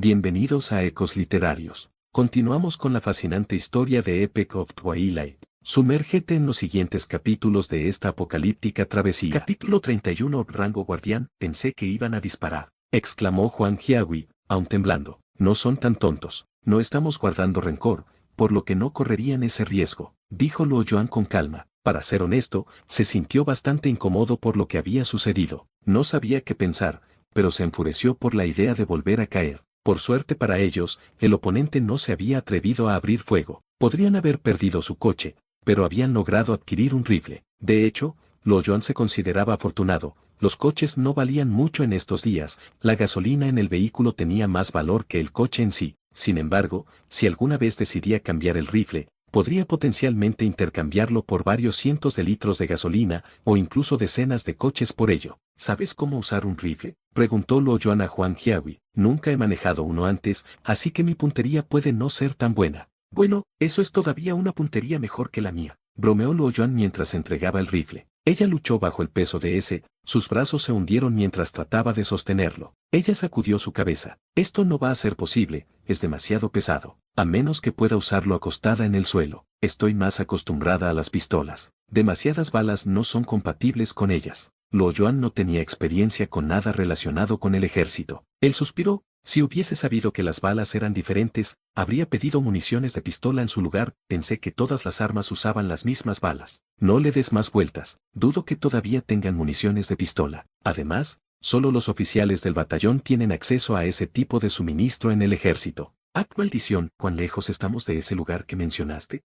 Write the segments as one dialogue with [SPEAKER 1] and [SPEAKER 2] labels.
[SPEAKER 1] Bienvenidos a Ecos Literarios. Continuamos con la fascinante historia de Epic of Twilight. Sumérgete en los siguientes capítulos de esta apocalíptica travesía. Capítulo 31. Rango Guardián. Pensé que iban a disparar, exclamó Huang Jiahui, aún temblando. No son tan tontos, no estamos guardando rencor, por lo que no correrían ese riesgo, dijo Luo Yuan con calma. Para ser honesto, se sintió bastante incómodo por lo que había sucedido. No sabía qué pensar, pero se enfureció por la idea de volver a caer. Por suerte para ellos, el oponente no se había atrevido a abrir fuego. Podrían haber perdido su coche, pero habían logrado adquirir un rifle. De hecho, Luo Yuan se consideraba afortunado. Los coches no valían mucho en estos días, la gasolina en el vehículo tenía más valor que el coche en sí. Sin embargo, si alguna vez decidía cambiar el rifle, podría potencialmente intercambiarlo por varios cientos de litros de gasolina o incluso decenas de coches por ello. ¿Sabes cómo usar un rifle?, preguntó Luo Yuan a Huang Jiahui. Nunca he manejado uno antes, así que mi puntería puede no ser tan buena. Bueno, eso es todavía una puntería mejor que la mía, bromeó Luo Yuan mientras entregaba el rifle. Ella luchó bajo el peso de ese, sus brazos se hundieron mientras trataba de sostenerlo. Ella sacudió su cabeza. Esto no va a ser posible, es demasiado pesado, a menos que pueda usarlo acostada en el suelo. Estoy más acostumbrada a las pistolas. Demasiadas balas no son compatibles con ellas. Luo Yuan no tenía experiencia con nada relacionado con el ejército. Él suspiró. Si hubiese sabido que las balas eran diferentes, habría pedido municiones de pistola en su lugar. Pensé que todas las armas usaban las mismas balas. No le des más vueltas, dudo que todavía tengan municiones de pistola. Además, solo los oficiales del batallón tienen acceso a ese tipo de suministro en el ejército. ¡Ah, maldición! ¿Cuán lejos estamos de ese lugar que mencionaste?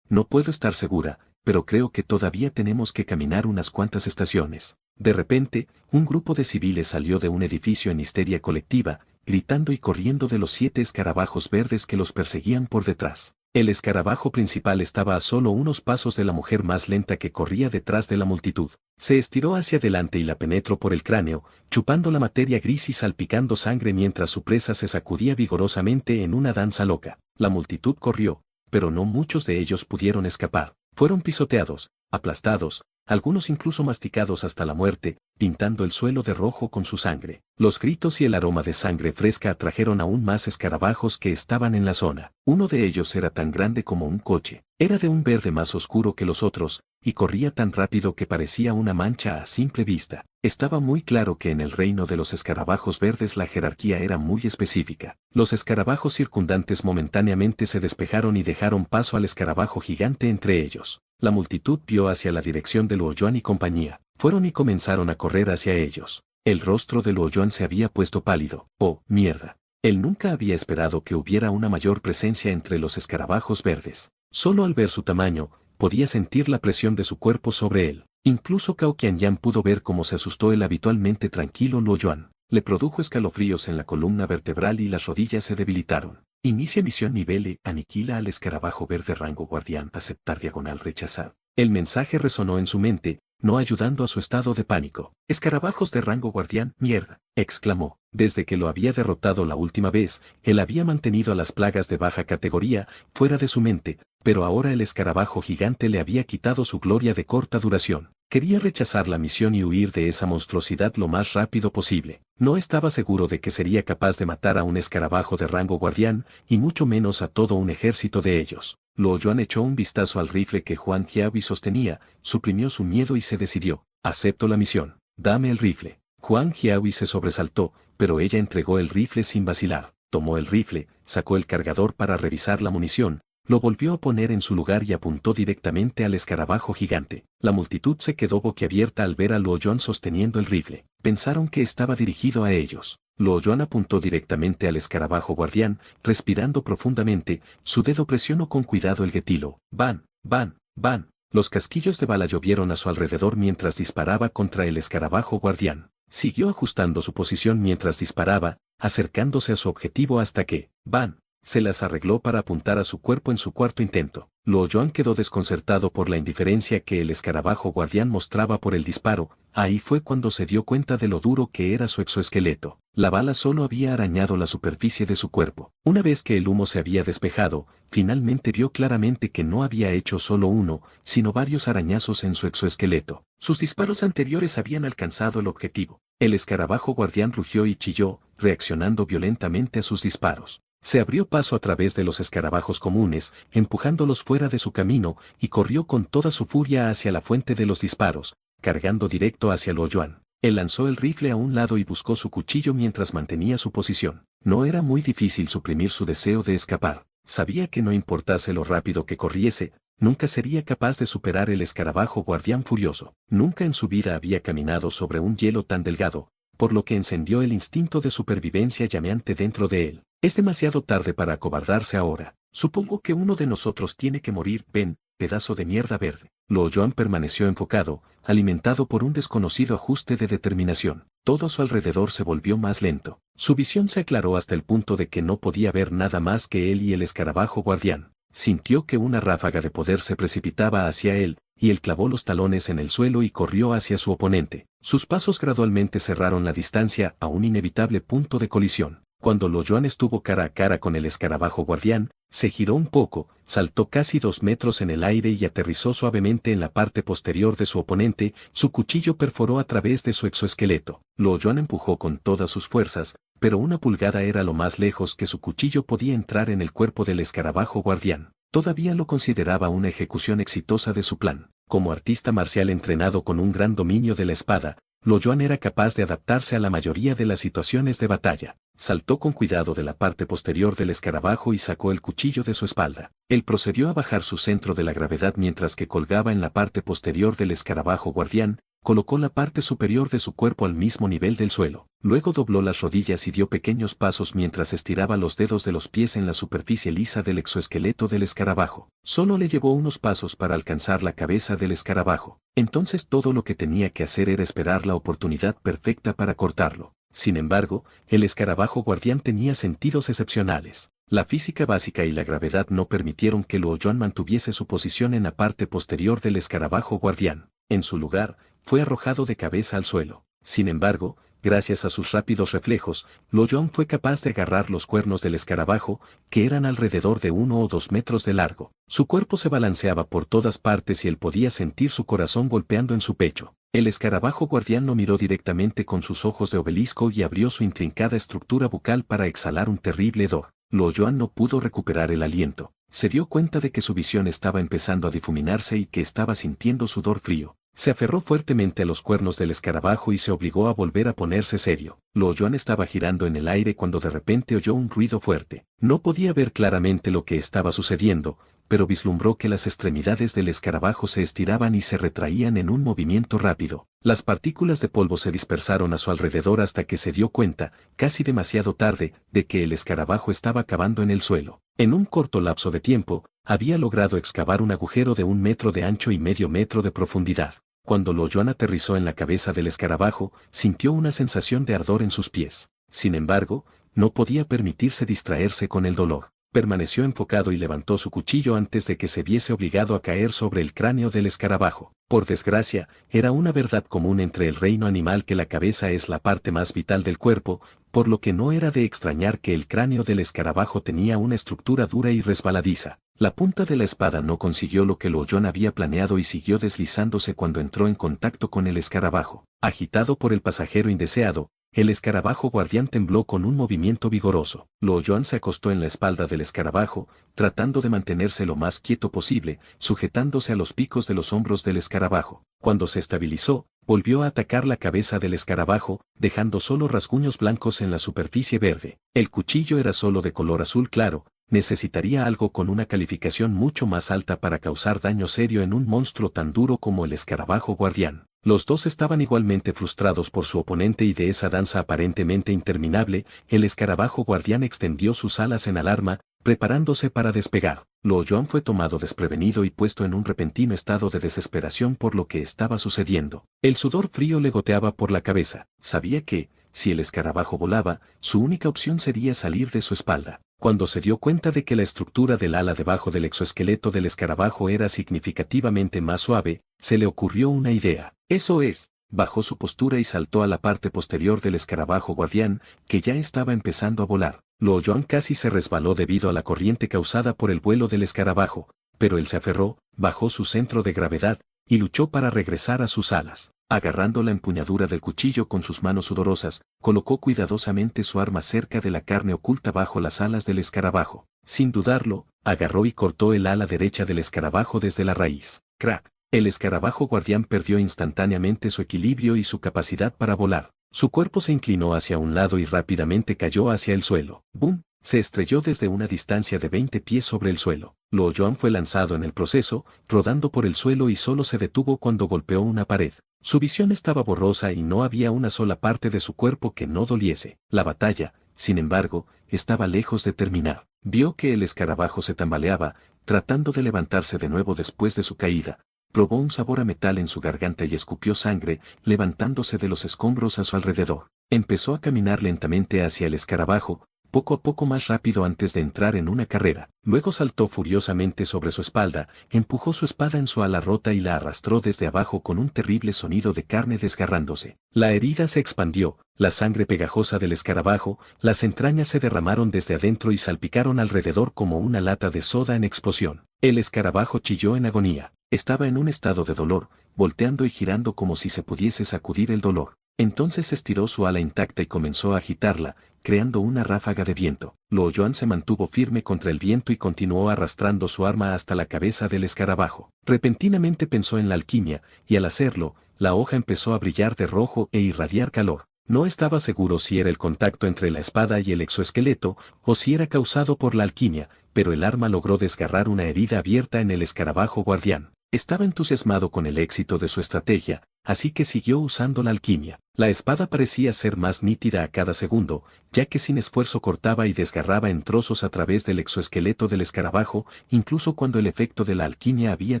[SPEAKER 1] No puedo estar segura, pero creo que todavía tenemos que caminar unas cuantas estaciones. De repente, un grupo de civiles salió de un edificio en histeria colectiva, gritando y corriendo de los 7 escarabajos verdes que los perseguían por detrás. El escarabajo principal estaba a solo unos pasos de la mujer más lenta que corría detrás de la multitud. Se estiró hacia adelante y la penetró por el cráneo, chupando la materia gris y salpicando sangre mientras su presa se sacudía vigorosamente en una danza loca. La multitud corrió, pero no muchos de ellos pudieron escapar. Fueron pisoteados, aplastados, algunos incluso masticados hasta la muerte, pintando el suelo de rojo con su sangre. Los gritos y el aroma de sangre fresca atrajeron aún más escarabajos que estaban en la zona. Uno de ellos era tan grande como un coche. Era de un verde más oscuro que los otros, y corría tan rápido que parecía una mancha a simple vista. Estaba muy claro que en el reino de los escarabajos verdes la jerarquía era muy específica. Los escarabajos circundantes momentáneamente se despejaron y dejaron paso al escarabajo gigante entre ellos. La multitud vio hacia la dirección de Luo Yuan y compañía. Fueron y comenzaron a correr hacia ellos. El rostro de Luo Yuan se había puesto pálido. ¡Oh, mierda! Él nunca había esperado que hubiera una mayor presencia entre los escarabajos verdes. Solo al ver su tamaño, podía sentir la presión de su cuerpo sobre él. Incluso Cao Qianyan pudo ver cómo se asustó el habitualmente tranquilo Luo Yuan. Le produjo escalofríos en la columna vertebral y las rodillas se debilitaron. Inicia misión nivel E. Aniquila al escarabajo verde rango guardián. Aceptar diagonal rechazar. El mensaje resonó en su mente, no ayudando a su estado de pánico. Escarabajos de rango guardián, mierda, exclamó. Desde que lo había derrotado la última vez, él había mantenido a las plagas de baja categoría fuera de su mente, pero ahora el escarabajo gigante le había quitado su gloria de corta duración. Quería rechazar la misión y huir de esa monstruosidad lo más rápido posible. No estaba seguro de que sería capaz de matar a un escarabajo de rango guardián, y mucho menos a todo un ejército de ellos. Luo Yuan echó un vistazo al rifle que Huang Jiahui sostenía, suprimió su miedo y se decidió. Acepto la misión. Dame el rifle. Huang Jiahui se sobresaltó, pero ella entregó el rifle sin vacilar. Tomó el rifle, sacó el cargador para revisar la munición, lo volvió a poner en su lugar y apuntó directamente al escarabajo gigante. La multitud se quedó boquiabierta al ver a Luo Yuan sosteniendo el rifle. Pensaron que estaba dirigido a ellos. Luo Yuan apuntó directamente al escarabajo guardián, respirando profundamente, su dedo presionó con cuidado el getilo. ¡Van! ¡Van! ¡Van! Los casquillos de bala llovieron a su alrededor mientras disparaba contra el escarabajo guardián. Siguió ajustando su posición mientras disparaba, acercándose a su objetivo hasta que, ¡van!, se las arregló para apuntar a su cuerpo en su cuarto intento. Luo Yuan quedó desconcertado por la indiferencia que el escarabajo guardián mostraba por el disparo. Ahí fue cuando se dio cuenta de lo duro que era su exoesqueleto. La bala solo había arañado la superficie de su cuerpo. Una vez que el humo se había despejado, finalmente vio claramente que no había hecho solo uno, sino varios arañazos en su exoesqueleto. Sus disparos anteriores habían alcanzado el objetivo. El escarabajo guardián rugió y chilló, reaccionando violentamente a sus disparos. Se abrió paso a través de los escarabajos comunes, empujándolos fuera de su camino, y corrió con toda su furia hacia la fuente de los disparos, cargando directo hacia Luo Yuan. Él lanzó el rifle a un lado y buscó su cuchillo mientras mantenía su posición. No era muy difícil suprimir su deseo de escapar. Sabía que no importase lo rápido que corriese, nunca sería capaz de superar el escarabajo guardián furioso. Nunca en su vida había caminado sobre un hielo tan delgado, por lo que encendió el instinto de supervivencia llameante dentro de él. Es demasiado tarde para acobardarse ahora. Supongo que uno de nosotros tiene que morir. Ven, pedazo de mierda verde. Luo Yuan permaneció enfocado, alimentado por un desconocido ajuste de determinación. Todo a su alrededor se volvió más lento. Su visión se aclaró hasta el punto de que no podía ver nada más que él y el escarabajo guardián. Sintió que una ráfaga de poder se precipitaba hacia él, y él clavó los talones en el suelo y corrió hacia su oponente. Sus pasos gradualmente cerraron la distancia a un inevitable punto de colisión. Cuando Luo Yuan estuvo cara a cara con el escarabajo guardián, se giró un poco, saltó casi 2 metros en el aire y aterrizó suavemente en la parte posterior de su oponente. Su cuchillo perforó a través de su exoesqueleto. Luo Yuan empujó con todas sus fuerzas, pero 1 pulgada era lo más lejos que su cuchillo podía entrar en el cuerpo del escarabajo guardián. Todavía lo consideraba una ejecución exitosa de su plan. Como artista marcial entrenado con un gran dominio de la espada, Luo Yuan era capaz de adaptarse a la mayoría de las situaciones de batalla. Saltó con cuidado de la parte posterior del escarabajo y sacó el cuchillo de su espalda. Él procedió a bajar su centro de la gravedad mientras que colgaba en la parte posterior del escarabajo guardián, colocó la parte superior de su cuerpo al mismo nivel del suelo. Luego dobló las rodillas y dio pequeños pasos mientras estiraba los dedos de los pies en la superficie lisa del exoesqueleto del escarabajo. Solo le llevó unos pasos para alcanzar la cabeza del escarabajo. Entonces todo lo que tenía que hacer era esperar la oportunidad perfecta para cortarlo. Sin embargo, el escarabajo guardián tenía sentidos excepcionales. La física básica y la gravedad no permitieron que Luo Yuan mantuviese su posición en la parte posterior del escarabajo guardián. En su lugar, fue arrojado de cabeza al suelo. Sin embargo, gracias a sus rápidos reflejos, Luo Yuan fue capaz de agarrar los cuernos del escarabajo, que eran alrededor de 1 o 2 metros de largo. Su cuerpo se balanceaba por todas partes y él podía sentir su corazón golpeando en su pecho. El escarabajo guardián lo miró directamente con sus ojos de obelisco y abrió su intrincada estructura bucal para exhalar un terrible hedor. Luo Yuan no pudo recuperar el aliento. Se dio cuenta de que su visión estaba empezando a difuminarse y que estaba sintiendo sudor frío. Se aferró fuertemente a los cuernos del escarabajo y se obligó a volver a ponerse serio. Luo Yuan estaba girando en el aire cuando de repente oyó un ruido fuerte. No podía ver claramente lo que estaba sucediendo, pero vislumbró que las extremidades del escarabajo se estiraban y se retraían en un movimiento rápido. Las partículas de polvo se dispersaron a su alrededor hasta que se dio cuenta, casi demasiado tarde, de que el escarabajo estaba cavando en el suelo. En un corto lapso de tiempo, había logrado excavar un agujero de 1 metro de ancho y medio metro de profundidad. Cuando Luo Yuan aterrizó en la cabeza del escarabajo, sintió una sensación de ardor en sus pies. Sin embargo, no podía permitirse distraerse con el dolor. Permaneció enfocado y levantó su cuchillo antes de que se viese obligado a caer sobre el cráneo del escarabajo. Por desgracia, era una verdad común entre el reino animal que la cabeza es la parte más vital del cuerpo, por lo que no era de extrañar que el cráneo del escarabajo tenía una estructura dura y resbaladiza. La punta de la espada no consiguió lo que Luo Yuan había planeado y siguió deslizándose cuando entró en contacto con el escarabajo. Agitado por el pasajero indeseado, el escarabajo guardián tembló con un movimiento vigoroso. Luo Yuan se acostó en la espalda del escarabajo, tratando de mantenerse lo más quieto posible, sujetándose a los picos de los hombros del escarabajo. Cuando se estabilizó, volvió a atacar la cabeza del escarabajo, dejando solo rasguños blancos en la superficie verde. El cuchillo era solo de color azul claro. Necesitaría algo con una calificación mucho más alta para causar daño serio en un monstruo tan duro como el escarabajo guardián. Los dos estaban igualmente frustrados por su oponente y de esa danza aparentemente interminable, el escarabajo guardián extendió sus alas en alarma, preparándose para despegar. Luo Yuan fue tomado desprevenido y puesto en un repentino estado de desesperación por lo que estaba sucediendo. El sudor frío le goteaba por la cabeza. Sabía que, si el escarabajo volaba, su única opción sería salir de su espalda. Cuando se dio cuenta de que la estructura del ala debajo del exoesqueleto del escarabajo era significativamente más suave, se le ocurrió una idea. Eso es, bajó su postura y saltó a la parte posterior del escarabajo guardián, que ya estaba empezando a volar. Luo Yuan casi se resbaló debido a la corriente causada por el vuelo del escarabajo, pero él se aferró, bajó su centro de gravedad, y luchó para regresar a sus alas. Agarrando la empuñadura del cuchillo con sus manos sudorosas, colocó cuidadosamente su arma cerca de la carne oculta bajo las alas del escarabajo. Sin dudarlo, agarró y cortó el ala derecha del escarabajo desde la raíz. Crack. El escarabajo guardián perdió instantáneamente su equilibrio y su capacidad para volar. Su cuerpo se inclinó hacia un lado y rápidamente cayó hacia el suelo. ¡Bum! Se estrelló desde una distancia de 20 pies sobre el suelo. Luo Yuan fue lanzado en el proceso, rodando por el suelo y solo se detuvo cuando golpeó una pared. Su visión estaba borrosa y no había una sola parte de su cuerpo que no doliese. La batalla, sin embargo, estaba lejos de terminar. Vio que el escarabajo se tambaleaba, tratando de levantarse de nuevo después de su caída. Probó un sabor a metal en su garganta y escupió sangre, levantándose de los escombros a su alrededor. Empezó a caminar lentamente hacia el escarabajo, poco a poco más rápido antes de entrar en una carrera. Luego saltó furiosamente sobre su espalda, empujó su espada en su ala rota y la arrastró desde abajo con un terrible sonido de carne desgarrándose. La herida se expandió, la sangre pegajosa del escarabajo, las entrañas se derramaron desde adentro y salpicaron alrededor como una lata de soda en explosión. El escarabajo chilló en agonía. Estaba en un estado de dolor, volteando y girando como si se pudiese sacudir el dolor. Entonces estiró su ala intacta y comenzó a agitarla, creando una ráfaga de viento. Luo Yuan se mantuvo firme contra el viento y continuó arrastrando su arma hasta la cabeza del escarabajo. Repentinamente pensó en la alquimia, y al hacerlo, la hoja empezó a brillar de rojo e irradiar calor. No estaba seguro si era el contacto entre la espada y el exoesqueleto, o si era causado por la alquimia, pero el arma logró desgarrar una herida abierta en el escarabajo guardián. Estaba entusiasmado con el éxito de su estrategia, así que siguió usando la alquimia. La espada parecía ser más nítida a cada segundo, ya que sin esfuerzo cortaba y desgarraba en trozos a través del exoesqueleto del escarabajo, incluso cuando el efecto de la alquimia había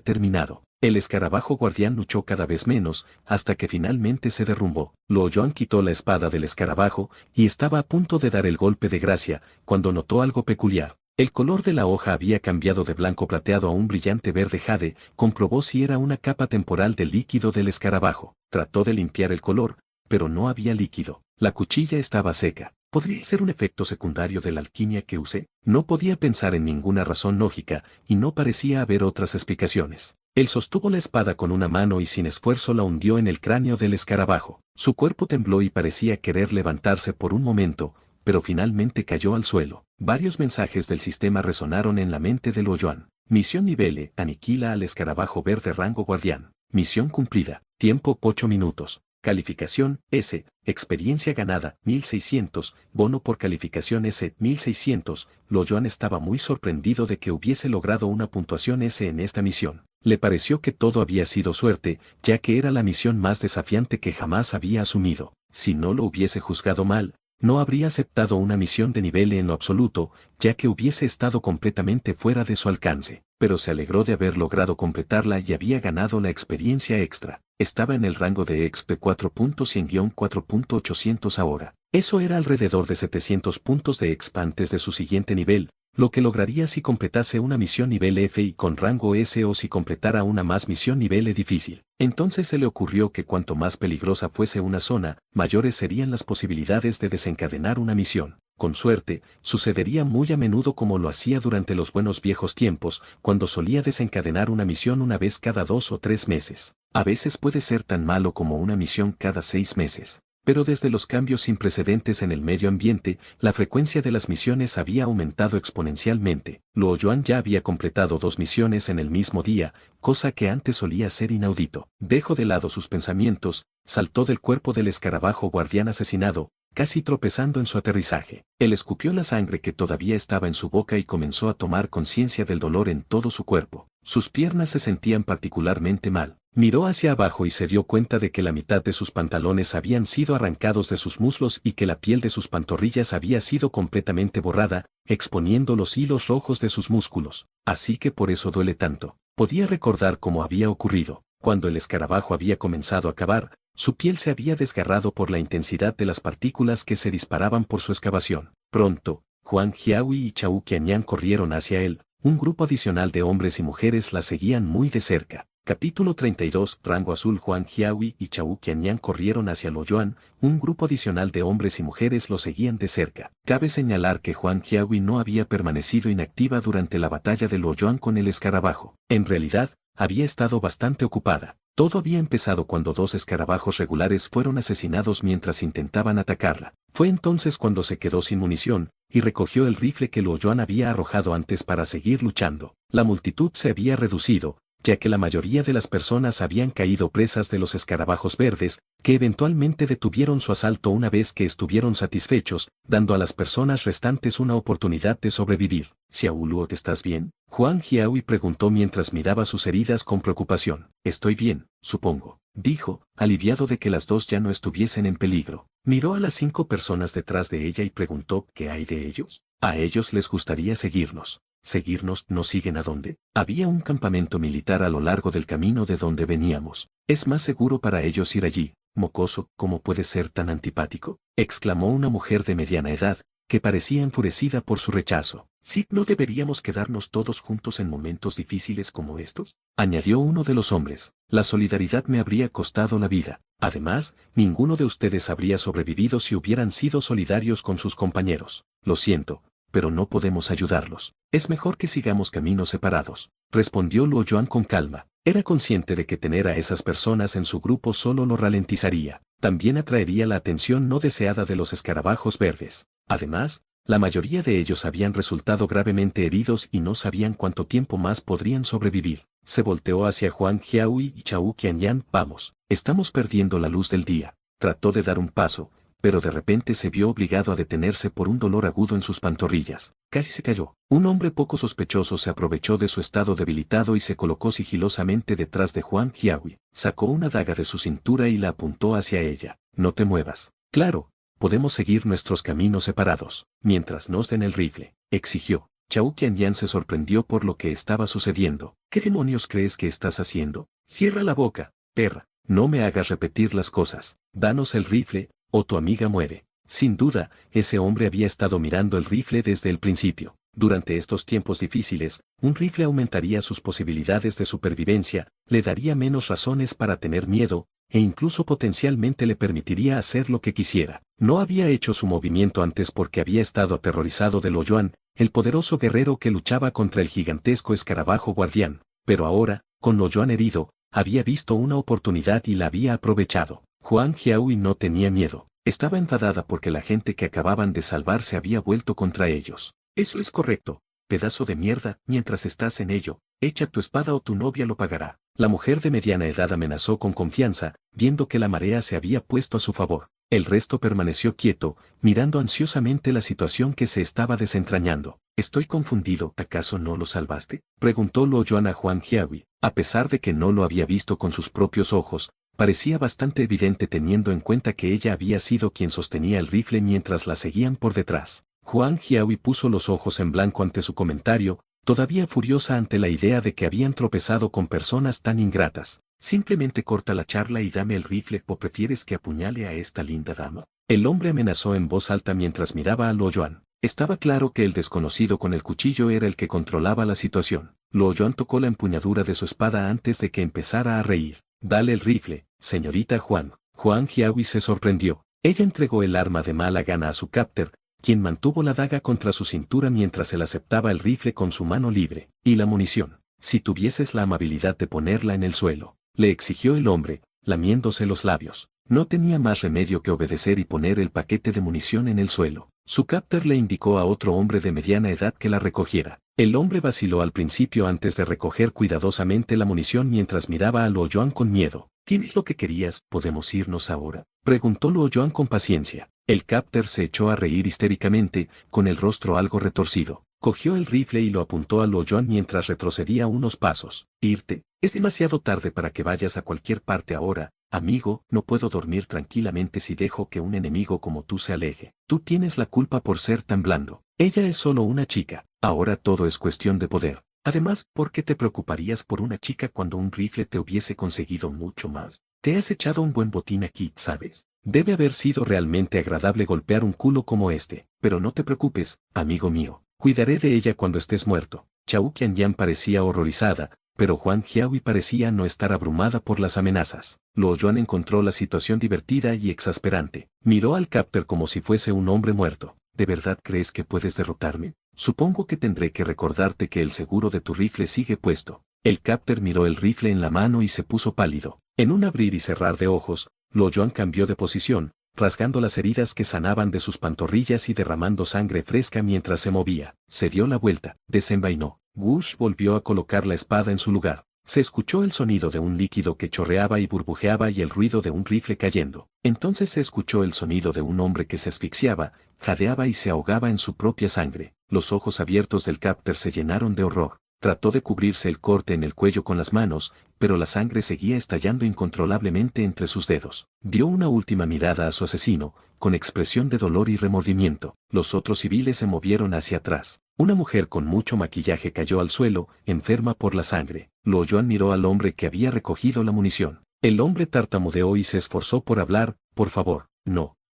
[SPEAKER 1] terminado. El escarabajo guardián luchó cada vez menos, hasta que finalmente se derrumbó. Luo Yuan quitó la espada del escarabajo, y estaba a punto de dar el golpe de gracia, cuando notó algo peculiar. El color de la hoja había cambiado de blanco plateado a un brillante verde jade, comprobó si era una capa temporal del líquido del escarabajo. Trató de limpiar el color, pero no había líquido. La cuchilla estaba seca. ¿Podría ser un efecto secundario de la alquimia que usé? No podía pensar en ninguna razón lógica, y no parecía haber otras explicaciones. Él sostuvo la espada con una mano y sin esfuerzo la hundió en el cráneo del escarabajo. Su cuerpo tembló y parecía querer levantarse por un momento, pero finalmente cayó al suelo. Varios mensajes del sistema resonaron en la mente de Luo Yuan. Misión nivel E, aniquila al escarabajo verde rango guardián. Misión cumplida. Tiempo 8 minutos. Calificación S. Experiencia ganada 1600. Bono por calificación S 1600. Luo Yuan estaba muy sorprendido de que hubiese logrado una puntuación S en esta misión. Le pareció que todo había sido suerte, ya que era la misión más desafiante que jamás había asumido. Si no lo hubiese juzgado mal, no habría aceptado una misión de nivel E en lo absoluto, ya que hubiese estado completamente fuera de su alcance, pero se alegró de haber logrado completarla y había ganado la experiencia extra. Estaba en el rango de XP 4.100-4.800 ahora. Eso era alrededor de 700 puntos de XP antes de su siguiente nivel, lo que lograría si completase una misión nivel F y con rango S o si completara una más misión nivel E difícil. Entonces se le ocurrió que cuanto más peligrosa fuese una zona, mayores serían las posibilidades de desencadenar una misión. Con suerte, sucedería muy a menudo como lo hacía durante los buenos viejos tiempos, cuando solía desencadenar una misión una vez cada 2 o 3 meses. A veces puede ser tan malo como una misión cada 6 meses. Pero desde los cambios sin precedentes en el medio ambiente, la frecuencia de las misiones había aumentado exponencialmente. Luo Yuan ya había completado 2 misiones en el mismo día, cosa que antes solía ser inaudito. Dejó de lado sus pensamientos, saltó del cuerpo del escarabajo guardián asesinado, casi tropezando en su aterrizaje. Él escupió la sangre que todavía estaba en su boca y comenzó a tomar conciencia del dolor en todo su cuerpo. Sus piernas se sentían particularmente mal. Miró hacia abajo y se dio cuenta de que la mitad de sus pantalones habían sido arrancados de sus muslos y que la piel de sus pantorrillas había sido completamente borrada, exponiendo los hilos rojos de sus músculos. Así que por eso duele tanto. Podía recordar cómo había ocurrido. Cuando el escarabajo había comenzado a cavar, su piel se había desgarrado por la intensidad de las partículas que se disparaban por su excavación. Pronto, Huang Jiahui y Chao Qianyan corrieron hacia él. Un grupo adicional de hombres y mujeres la seguían muy de cerca. Capítulo 32. Rango azul. Huang Jiahui y Chao Qianyan corrieron hacia Luoyuan, un grupo adicional de hombres y mujeres lo seguían de cerca. Cabe señalar que Huang Jiahui no había permanecido inactiva durante la batalla de Luoyuan con el escarabajo. En realidad, había estado bastante ocupada. Todo había empezado cuando 2 escarabajos regulares fueron asesinados mientras intentaban atacarla. Fue entonces cuando se quedó sin munición, y recogió el rifle que Luoyuan había arrojado antes para seguir luchando. La multitud se había reducido, ya que la mayoría de las personas habían caído presas de los escarabajos verdes, que eventualmente detuvieron su asalto una vez que estuvieron satisfechos, dando a las personas restantes una oportunidad de sobrevivir. «Xiao Luo, ¿estás bien?», Huang Jiahui preguntó mientras miraba sus heridas con preocupación. «Estoy bien, supongo», dijo, aliviado de que las 2 ya no estuviesen en peligro. Miró a las 5 personas detrás de ella y preguntó ¿qué hay de ellos? «A ellos les gustaría seguirnos». «¿Seguirnos? ¿Nos siguen a dónde?» «Había un campamento militar a lo largo del camino de donde veníamos. Es más seguro para ellos ir allí». «Mocoso, ¿cómo puedes ser tan antipático?», exclamó una mujer de mediana edad, que parecía enfurecida por su rechazo. «¿Sí, no deberíamos quedarnos todos juntos en momentos difíciles como estos?», añadió uno de los hombres. «La solidaridad me habría costado la vida. Además, ninguno de ustedes habría sobrevivido si hubieran sido solidarios con sus compañeros. Lo siento, pero no podemos ayudarlos. Es mejor que sigamos caminos separados», respondió Luoyuan con calma. Era consciente de que tener a esas personas en su grupo solo lo ralentizaría. También atraería la atención no deseada de los escarabajos verdes. Además, la mayoría de ellos habían resultado gravemente heridos y no sabían cuánto tiempo más podrían sobrevivir. Se volteó hacia Huang Jiahui y Chao Qianyan. «Vamos, estamos perdiendo la luz del día». Trató de dar un paso, pero de repente se vio obligado a detenerse por un dolor agudo en sus pantorrillas. Casi se cayó. Un hombre poco sospechoso se aprovechó de su estado debilitado y se colocó sigilosamente detrás de Huang Jiahui. Sacó una daga de su cintura y la apuntó hacia ella. «No te muevas». «Claro, podemos seguir nuestros caminos separados, mientras nos den el rifle», exigió. Chao Qianyan se sorprendió por lo que estaba sucediendo. «¿Qué demonios crees que estás haciendo? Cierra la boca, perra. No me hagas repetir las cosas. Danos el rifle, o tu amiga muere». Sin duda, ese hombre había estado mirando el rifle desde el principio. Durante estos tiempos difíciles, un rifle aumentaría sus posibilidades de supervivencia, le daría menos razones para tener miedo, e incluso potencialmente le permitiría hacer lo que quisiera. No había hecho su movimiento antes porque había estado aterrorizado de Luoyuan, el poderoso guerrero que luchaba contra el gigantesco escarabajo guardián, pero ahora, con Luoyuan herido, había visto una oportunidad y la había aprovechado. Huang Jiahui no tenía miedo. Estaba enfadada porque la gente que acababan de salvar se había vuelto contra ellos. «Eso es correcto, pedazo de mierda, mientras estás en ello, echa tu espada o tu novia lo pagará». La mujer de mediana edad amenazó con confianza, viendo que la marea se había puesto a su favor. El resto permaneció quieto, mirando ansiosamente la situación que se estaba desentrañando. «Estoy confundido, ¿acaso no lo salvaste?», preguntó Luoyuan a Huang Jiahui. A pesar de que no lo había visto con sus propios ojos, parecía bastante evidente teniendo en cuenta que ella había sido quien sostenía el rifle mientras la seguían por detrás. Huang Jiahui puso los ojos en blanco ante su comentario, todavía furiosa ante la idea de que habían tropezado con personas tan ingratas. «Simplemente corta la charla y dame el rifle, ¿o prefieres que apuñale a esta linda dama?». El hombre amenazó en voz alta mientras miraba a Luoyuan. Estaba claro que el desconocido con el cuchillo era el que controlaba la situación. Luoyuan tocó la empuñadura de su espada antes de que empezara a reír. «Dale el rifle, señorita Huang». Huang Jiahui se sorprendió. Ella entregó el arma de mala gana a su captor, quien mantuvo la daga contra su cintura mientras él aceptaba el rifle con su mano libre. «¿Y la munición? Si tuvieses la amabilidad de ponerla en el suelo», le exigió el hombre, lamiéndose los labios. No tenía más remedio que obedecer y poner el paquete de munición en el suelo. Su captor le indicó a otro hombre de mediana edad que la recogiera. El hombre vaciló al principio antes de recoger cuidadosamente la munición mientras miraba a Luoyuan con miedo. «¿Tienes lo que querías? ¿Podemos irnos ahora?», preguntó Luoyuan con paciencia. El captor se echó a reír histéricamente, con el rostro algo retorcido. Cogió el rifle y lo apuntó a Luoyuan mientras retrocedía unos pasos. «¿Irte? Es demasiado tarde para que vayas a cualquier parte ahora, amigo. No puedo dormir tranquilamente si dejo que un enemigo como tú se aleje. Tú tienes la culpa por ser tan blando. Ella es solo una chica. Ahora todo es cuestión de poder. Además, ¿por qué te preocuparías por una chica cuando un rifle te hubiese conseguido mucho más? Te has echado un buen botín aquí, ¿sabes? Debe haber sido realmente agradable golpear un culo como este. Pero no te preocupes, amigo mío. Cuidaré de ella cuando estés muerto». Chao Qianyan parecía horrorizada, pero Huang Jiahui parecía no estar abrumada por las amenazas. Luo Yuan encontró la situación divertida y exasperante. Miró al Captor como si fuese un hombre muerto. ¿De verdad crees que puedes derrotarme? Supongo que tendré que recordarte que el seguro de tu rifle sigue puesto. El Captor miró el rifle en la mano y se puso pálido. En un abrir y cerrar de ojos, Luo Yuan cambió de posición, rasgando las heridas que sanaban de sus pantorrillas y derramando sangre fresca mientras se movía. Se dio la vuelta, desenvainó. Wush volvió a colocar la espada en su lugar. Se escuchó el sonido de un líquido que chorreaba y burbujeaba y el ruido de un rifle cayendo. Entonces se escuchó el sonido de un hombre que se asfixiaba, jadeaba y se ahogaba en su propia sangre. Los ojos abiertos del Captor se llenaron de horror. Trató de cubrirse el corte en el cuello con las manos, pero la sangre seguía estallando incontrolablemente entre sus dedos. Dio una última mirada a su asesino, con expresión de dolor y remordimiento. Los otros civiles se movieron hacia atrás. Una mujer con mucho maquillaje cayó al suelo, enferma por la sangre. Luo Yuan miró al hombre que había recogido la munición. El hombre tartamudeó y se esforzó por hablar. Por favor,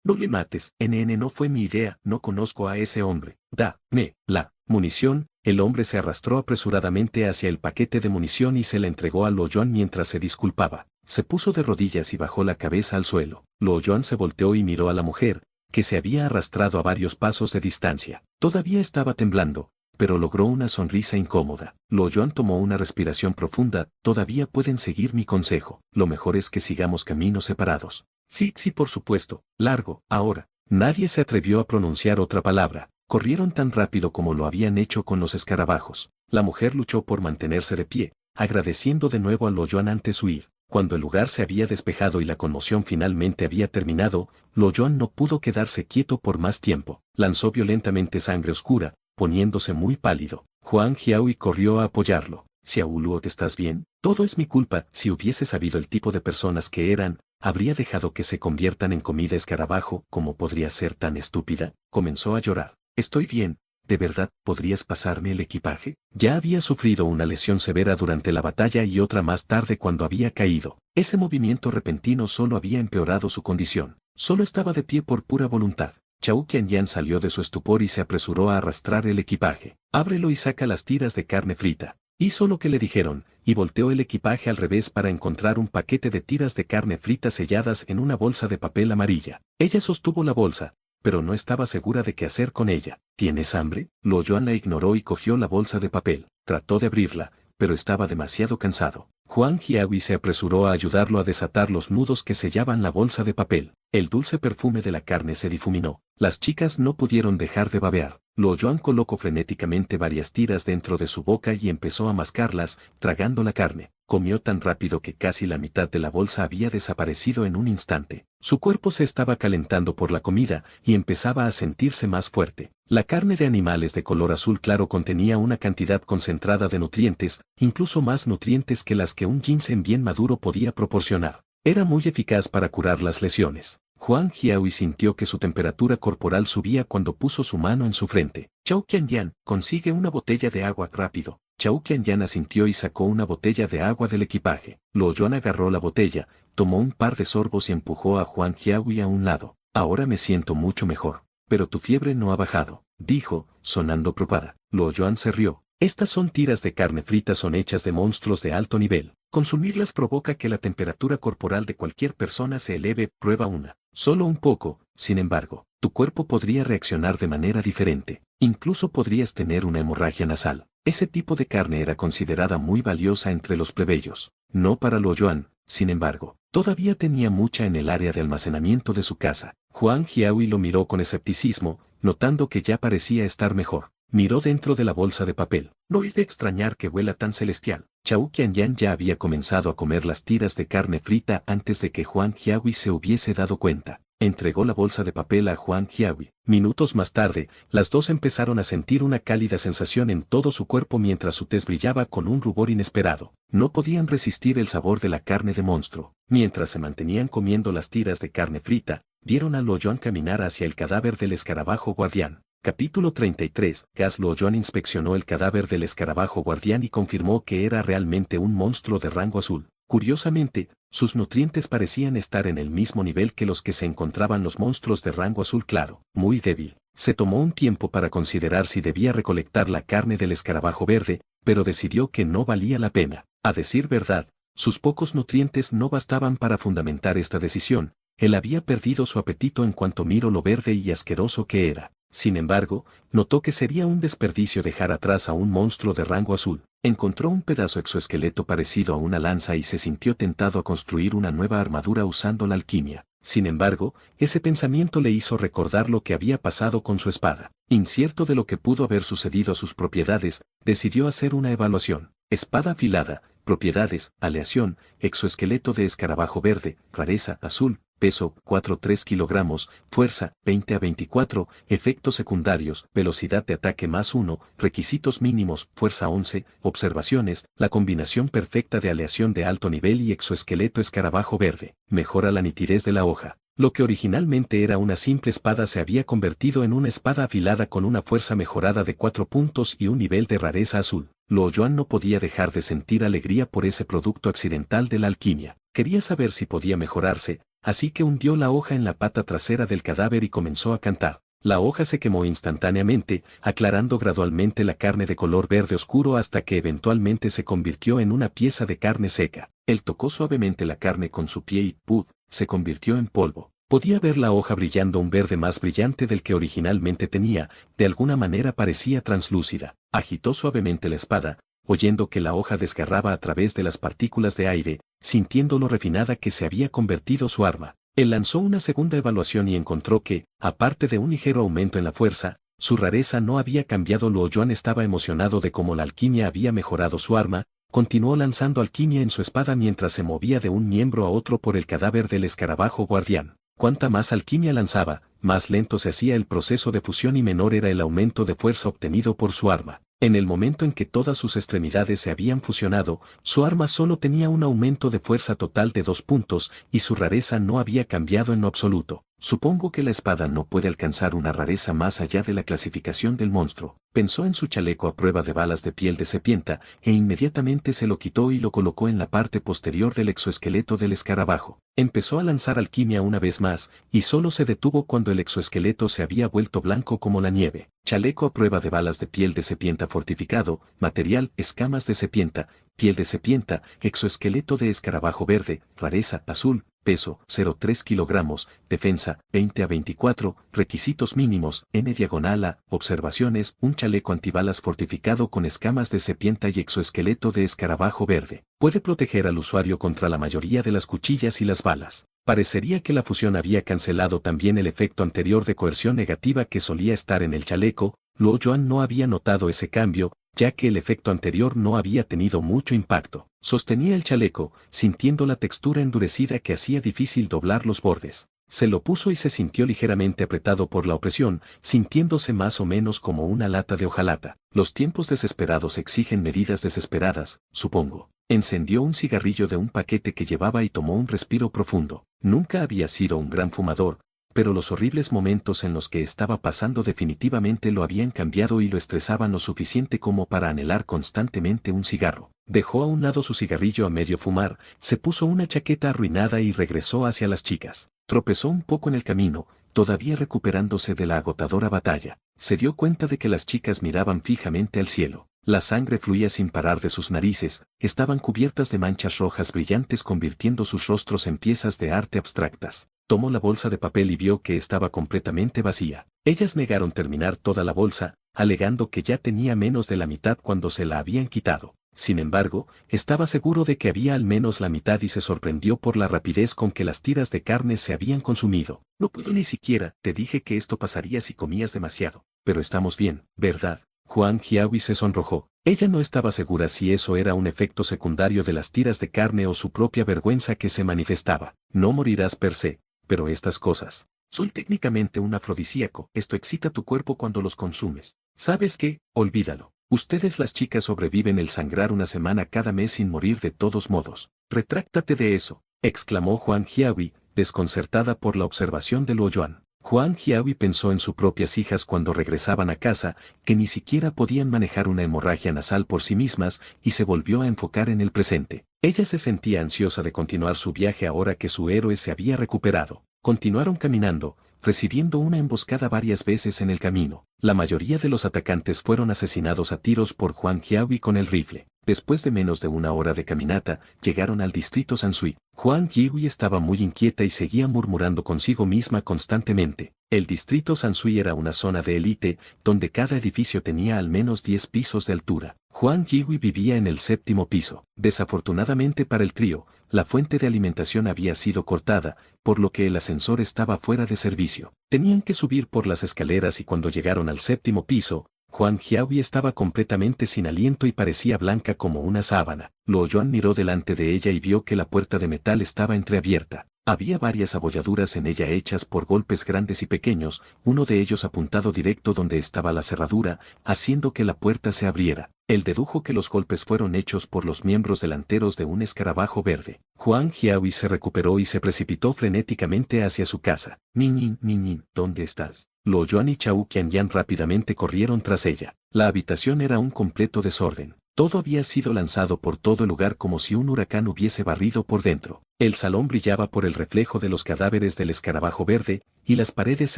[SPEAKER 1] no le mates. No fue mi idea, no conozco a ese hombre. Dame la munición. El hombre se arrastró apresuradamente hacia el paquete de munición y se la entregó a Luo Yuan mientras se disculpaba. Se puso de rodillas y bajó la cabeza al suelo. Luo Yuan se volteó y miró a la mujer, que se había arrastrado a varios pasos de distancia. Todavía estaba temblando, pero logró una sonrisa incómoda. Luo Yuan tomó una respiración profunda. Todavía pueden seguir mi consejo. Lo mejor es que sigamos caminos separados. Sí, por supuesto. Largo, ahora. Nadie se atrevió a pronunciar otra palabra. Corrieron tan rápido como lo habían hecho con los escarabajos. La mujer luchó por mantenerse de pie, agradeciendo de nuevo a Luo Yuan antes de huir. Cuando el lugar se había despejado y la conmoción finalmente había terminado, Luo Yuan no pudo quedarse quieto por más tiempo. Lanzó violentamente sangre oscura, poniéndose muy pálido. Huang Jiahui corrió a apoyarlo. Xiao Luo, ¿estás bien? Todo es mi culpa. Si hubiese sabido el tipo de personas que eran, habría dejado que se conviertan en comida escarabajo. ¿Cómo podría ser tan estúpida? Comenzó a llorar. Estoy bien. ¿De verdad podrías pasarme el equipaje? Ya había sufrido una lesión severa durante la batalla y otra más tarde cuando había caído. Ese movimiento repentino solo había empeorado su condición. Solo estaba de pie por pura voluntad. Chao Qianyan salió de su estupor y se apresuró a arrastrar el equipaje. Ábrelo y saca las tiras de carne frita. Hizo lo que le dijeron, y volteó el equipaje al revés para encontrar un paquete de tiras de carne frita selladas en una bolsa de papel amarilla. Ella sostuvo la bolsa, pero no estaba segura de qué hacer con ella. ¿Tienes hambre? Luo Yuan la ignoró y cogió la bolsa de papel. Trató de abrirla, pero estaba demasiado cansado. Huang Jiahui se apresuró a ayudarlo a desatar los nudos que sellaban la bolsa de papel. El dulce perfume de la carne se difuminó. Las chicas no pudieron dejar de babear. Luo Yuan colocó frenéticamente varias tiras dentro de su boca y empezó a mascarlas, tragando la carne. Comió tan rápido que casi la mitad de la bolsa había desaparecido en un instante. Su cuerpo se estaba calentando por la comida y empezaba a sentirse más fuerte. La carne de animales de color azul claro contenía una cantidad concentrada de nutrientes, incluso más nutrientes que las que un ginseng bien maduro podía proporcionar. Era muy eficaz para curar las lesiones. Huang Jiahui sintió que su temperatura corporal subía cuando puso su mano en su frente. Chao Qianyan, consigue una botella de agua rápido. Chao Qianyan asintió y sacó una botella de agua del equipaje. Luo Yuan agarró la botella, tomó un par de sorbos y empujó a Huang Jiahui a un lado. Ahora me siento mucho mejor. Pero tu fiebre no ha bajado, dijo, sonando preocupada. Luo Yuan se rió. Estas son tiras de carne frita, son hechas de monstruos de alto nivel. Consumirlas provoca que la temperatura corporal de cualquier persona se eleve. Prueba una. Solo un poco, sin embargo, tu cuerpo podría reaccionar de manera diferente. Incluso podrías tener una hemorragia nasal. Ese tipo de carne era considerada muy valiosa entre los plebeyos. No para Luo Yuan, sin embargo. Todavía tenía mucha en el área de almacenamiento de su casa. Huang Jiahui lo miró con escepticismo, notando que ya parecía estar mejor. Miró dentro de la bolsa de papel. No es de extrañar que huela tan celestial. Chao Qianyan ya había comenzado a comer las tiras de carne frita antes de que Huang Jiahui se hubiese dado cuenta. Entregó la bolsa de papel a Huang Jiahui. Minutos más tarde, las dos empezaron a sentir una cálida sensación en todo su cuerpo mientras su tez brillaba con un rubor inesperado. No podían resistir el sabor de la carne de monstruo. Mientras se mantenían comiendo las tiras de carne frita, vieron a Luo Yuan caminar hacia el cadáver del escarabajo guardián. Capítulo 33. Luo Yuan inspeccionó el cadáver del escarabajo guardián y confirmó que era realmente un monstruo de rango azul. Curiosamente, sus nutrientes parecían estar en el mismo nivel que los que se encontraban los monstruos de rango azul claro, muy débil. Se tomó un tiempo para considerar si debía recolectar la carne del escarabajo verde, pero decidió que no valía la pena. A decir verdad, sus pocos nutrientes no bastaban para fundamentar esta decisión. Él había perdido su apetito en cuanto miró lo verde y asqueroso que era. Sin embargo, notó que sería un desperdicio dejar atrás a un monstruo de rango azul. Encontró un pedazo exoesqueleto parecido a una lanza y se sintió tentado a construir una nueva armadura usando la alquimia. Sin embargo, ese pensamiento le hizo recordar lo que había pasado con su espada. Incierto de lo que pudo haber sucedido a sus propiedades, decidió hacer una evaluación. Espada afilada, propiedades, aleación, exoesqueleto de escarabajo verde, rareza azul, peso 4,3 kilogramos, fuerza 20 a 24, efectos secundarios, velocidad de ataque +1, requisitos mínimos, fuerza 11, observaciones, la combinación perfecta de aleación de alto nivel y exoesqueleto escarabajo verde, mejora la nitidez de la hoja. Lo que originalmente era una simple espada se había convertido en una espada afilada con una fuerza mejorada de 4 puntos y un nivel de rareza azul. Luo Yuan no podía dejar de sentir alegría por ese producto accidental de la alquimia. Quería saber si podía mejorarse, así que hundió la hoja en la pata trasera del cadáver y comenzó a cantar. La hoja se quemó instantáneamente, aclarando gradualmente la carne de color verde oscuro hasta que eventualmente se convirtió en una pieza de carne seca. Él tocó suavemente la carne con su pie y ¡puf!, se convirtió en polvo. Podía ver la hoja brillando un verde más brillante del que originalmente tenía, de alguna manera parecía translúcida. Agitó suavemente la espada, oyendo que la hoja desgarraba a través de las partículas de aire, sintiendo lo refinada que se había convertido su arma. Él lanzó una segunda evaluación y encontró que, aparte de un ligero aumento en la fuerza, su rareza no había cambiado. Luo Yuan estaba emocionado de cómo la alquimia había mejorado su arma. Continuó lanzando alquimia en su espada mientras se movía de un miembro a otro por el cadáver del escarabajo guardián. Cuanta más alquimia lanzaba, más lento se hacía el proceso de fusión y menor era el aumento de fuerza obtenido por su arma. En el momento en que todas sus extremidades se habían fusionado, su arma solo tenía un aumento de fuerza total de 2 puntos y su rareza no había cambiado en lo absoluto. Supongo que la espada no puede alcanzar una rareza más allá de la clasificación del monstruo. Pensó en su chaleco a prueba de balas de piel de serpiente e inmediatamente se lo quitó y lo colocó en la parte posterior del exoesqueleto del escarabajo. Empezó a lanzar alquimia una vez más, y solo se detuvo cuando el exoesqueleto se había vuelto blanco como la nieve. Chaleco a prueba de balas de piel de serpiente fortificado, material, escamas de serpiente, piel de serpiente, exoesqueleto de escarabajo verde, rareza, azul, peso, 0,3 kilogramos, defensa, 20 a 24, requisitos mínimos, N/A, observaciones, un chaleco antibalas fortificado con escamas de serpiente y exoesqueleto de escarabajo verde. Puede proteger al usuario contra la mayoría de las cuchillas y las balas. Parecería que la fusión había cancelado también el efecto anterior de coerción negativa que solía estar en el chaleco. Luo Yuan no había notado ese cambio, ya que el efecto anterior no había tenido mucho impacto. Sostenía el chaleco, sintiendo la textura endurecida que hacía difícil doblar los bordes. Se lo puso y se sintió ligeramente apretado por la opresión, sintiéndose más o menos como una lata de hojalata. Los tiempos desesperados exigen medidas desesperadas, supongo. Encendió un cigarrillo de un paquete que llevaba y tomó un respiro profundo. Nunca había sido un gran fumador, pero los horribles momentos en los que estaba pasando definitivamente lo habían cambiado y lo estresaban lo suficiente como para anhelar constantemente un cigarro. Dejó a un lado su cigarrillo a medio fumar, se puso una chaqueta arruinada y regresó hacia las chicas. Tropezó un poco en el camino, todavía recuperándose de la agotadora batalla. Se dio cuenta de que las chicas miraban fijamente al cielo. La sangre fluía sin parar de sus narices, estaban cubiertas de manchas rojas brillantes convirtiendo sus rostros en piezas de arte abstractas. Tomó la bolsa de papel y vio que estaba completamente vacía. Ellas negaron terminar toda la bolsa, alegando que ya tenía menos de la mitad cuando se la habían quitado. Sin embargo, estaba seguro de que había al menos la mitad y se sorprendió por la rapidez con que las tiras de carne se habían consumido. No puedo ni siquiera, te dije que esto pasaría si comías demasiado. Pero estamos bien, ¿verdad? Huang Jiahui se sonrojó. Ella no estaba segura si eso era un efecto secundario de las tiras de carne o su propia vergüenza que se manifestaba. No morirás per se, pero estas cosas son técnicamente un afrodisíaco. Esto excita tu cuerpo cuando los consumes. ¿Sabes qué? Olvídalo. Ustedes las chicas sobreviven el sangrar una semana cada mes sin morir de todos modos. Retráctate de eso, exclamó Huang Jiahui, desconcertada por la observación de Luo Yuan. Huang Jiahui pensó en sus propias hijas cuando regresaban a casa, que ni siquiera podían manejar una hemorragia nasal por sí mismas, y se volvió a enfocar en el presente. Ella se sentía ansiosa de continuar su viaje ahora que su héroe se había recuperado. Continuaron caminando, recibiendo una emboscada varias veces en el camino. La mayoría de los atacantes fueron asesinados a tiros por Huang Jiahui con el rifle. Después de menos de una hora de caminata, llegaron al distrito Sansui. Huang Yihui estaba muy inquieta y seguía murmurando consigo misma constantemente. El distrito Sansui era una zona de élite, donde cada edificio tenía al menos 10 pisos de altura. Huang Yihui vivía en el 7º piso. Desafortunadamente para el trío, la fuente de alimentación había sido cortada, por lo que el ascensor estaba fuera de servicio. Tenían que subir por las escaleras y cuando llegaron al 7º piso, Huang Yihui estaba completamente sin aliento y parecía blanca como una sábana. Luo Yuan miró delante de ella y vio que la puerta de metal estaba entreabierta. Había varias abolladuras en ella hechas por golpes grandes y pequeños, uno de ellos apuntado directo donde estaba la cerradura, haciendo que la puerta se abriera. Él dedujo que los golpes fueron hechos por los miembros delanteros de un escarabajo verde. Huang Yihui se recuperó y se precipitó frenéticamente hacia su casa. Niñín, ¿dónde estás? Luo Yuan y Chao Qianyan rápidamente corrieron tras ella. La habitación era un completo desorden. Todo había sido lanzado por todo el lugar como si un huracán hubiese barrido por dentro. El salón brillaba por el reflejo de los cadáveres del escarabajo verde, y las paredes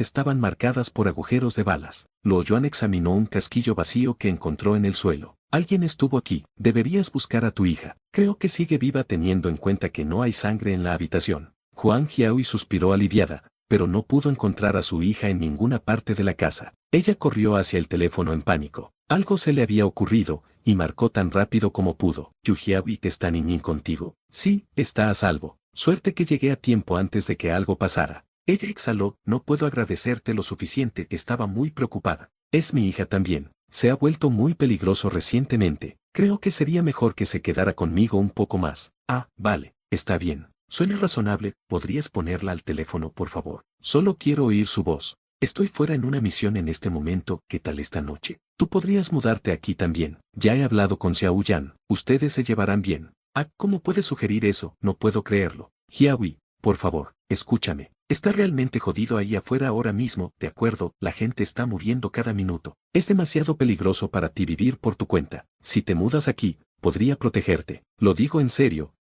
[SPEAKER 1] estaban marcadas por agujeros de balas. Luo Yuan examinó un casquillo vacío que encontró en el suelo. Alguien estuvo aquí. Deberías buscar a tu hija. Creo que sigue viva teniendo en cuenta que no hay sangre en la habitación. Huang Yihui suspiró aliviada, pero no pudo encontrar a su hija en ninguna parte de la casa. Ella corrió hacia el teléfono en pánico. Algo se le había ocurrido, y marcó tan rápido como pudo. ¿Yihui está Niñín contigo? Sí, está a salvo. Suerte que llegué a tiempo antes de que algo pasara. Ella exhaló, no puedo agradecerte lo suficiente, estaba muy preocupada. Es mi hija también. Se ha vuelto muy peligroso recientemente. Creo que sería mejor que se quedara conmigo un poco más. Ah, vale, está bien. Suena razonable, ¿podrías ponerla al teléfono por favor? Solo quiero oír su voz. Estoy fuera en una misión en este momento, ¿qué tal esta noche? Tú podrías mudarte aquí también. Ya he hablado con Xiao Yan, ustedes se llevarán bien. Ah, ¿cómo puedes sugerir eso? No puedo creerlo. Yihui, por favor, escúchame. Está realmente jodido ahí afuera ahora mismo, de acuerdo, la gente está muriendo cada minuto. Es demasiado peligroso para ti vivir por tu cuenta. Si te mudas aquí, podría protegerte. Lo digo en serio,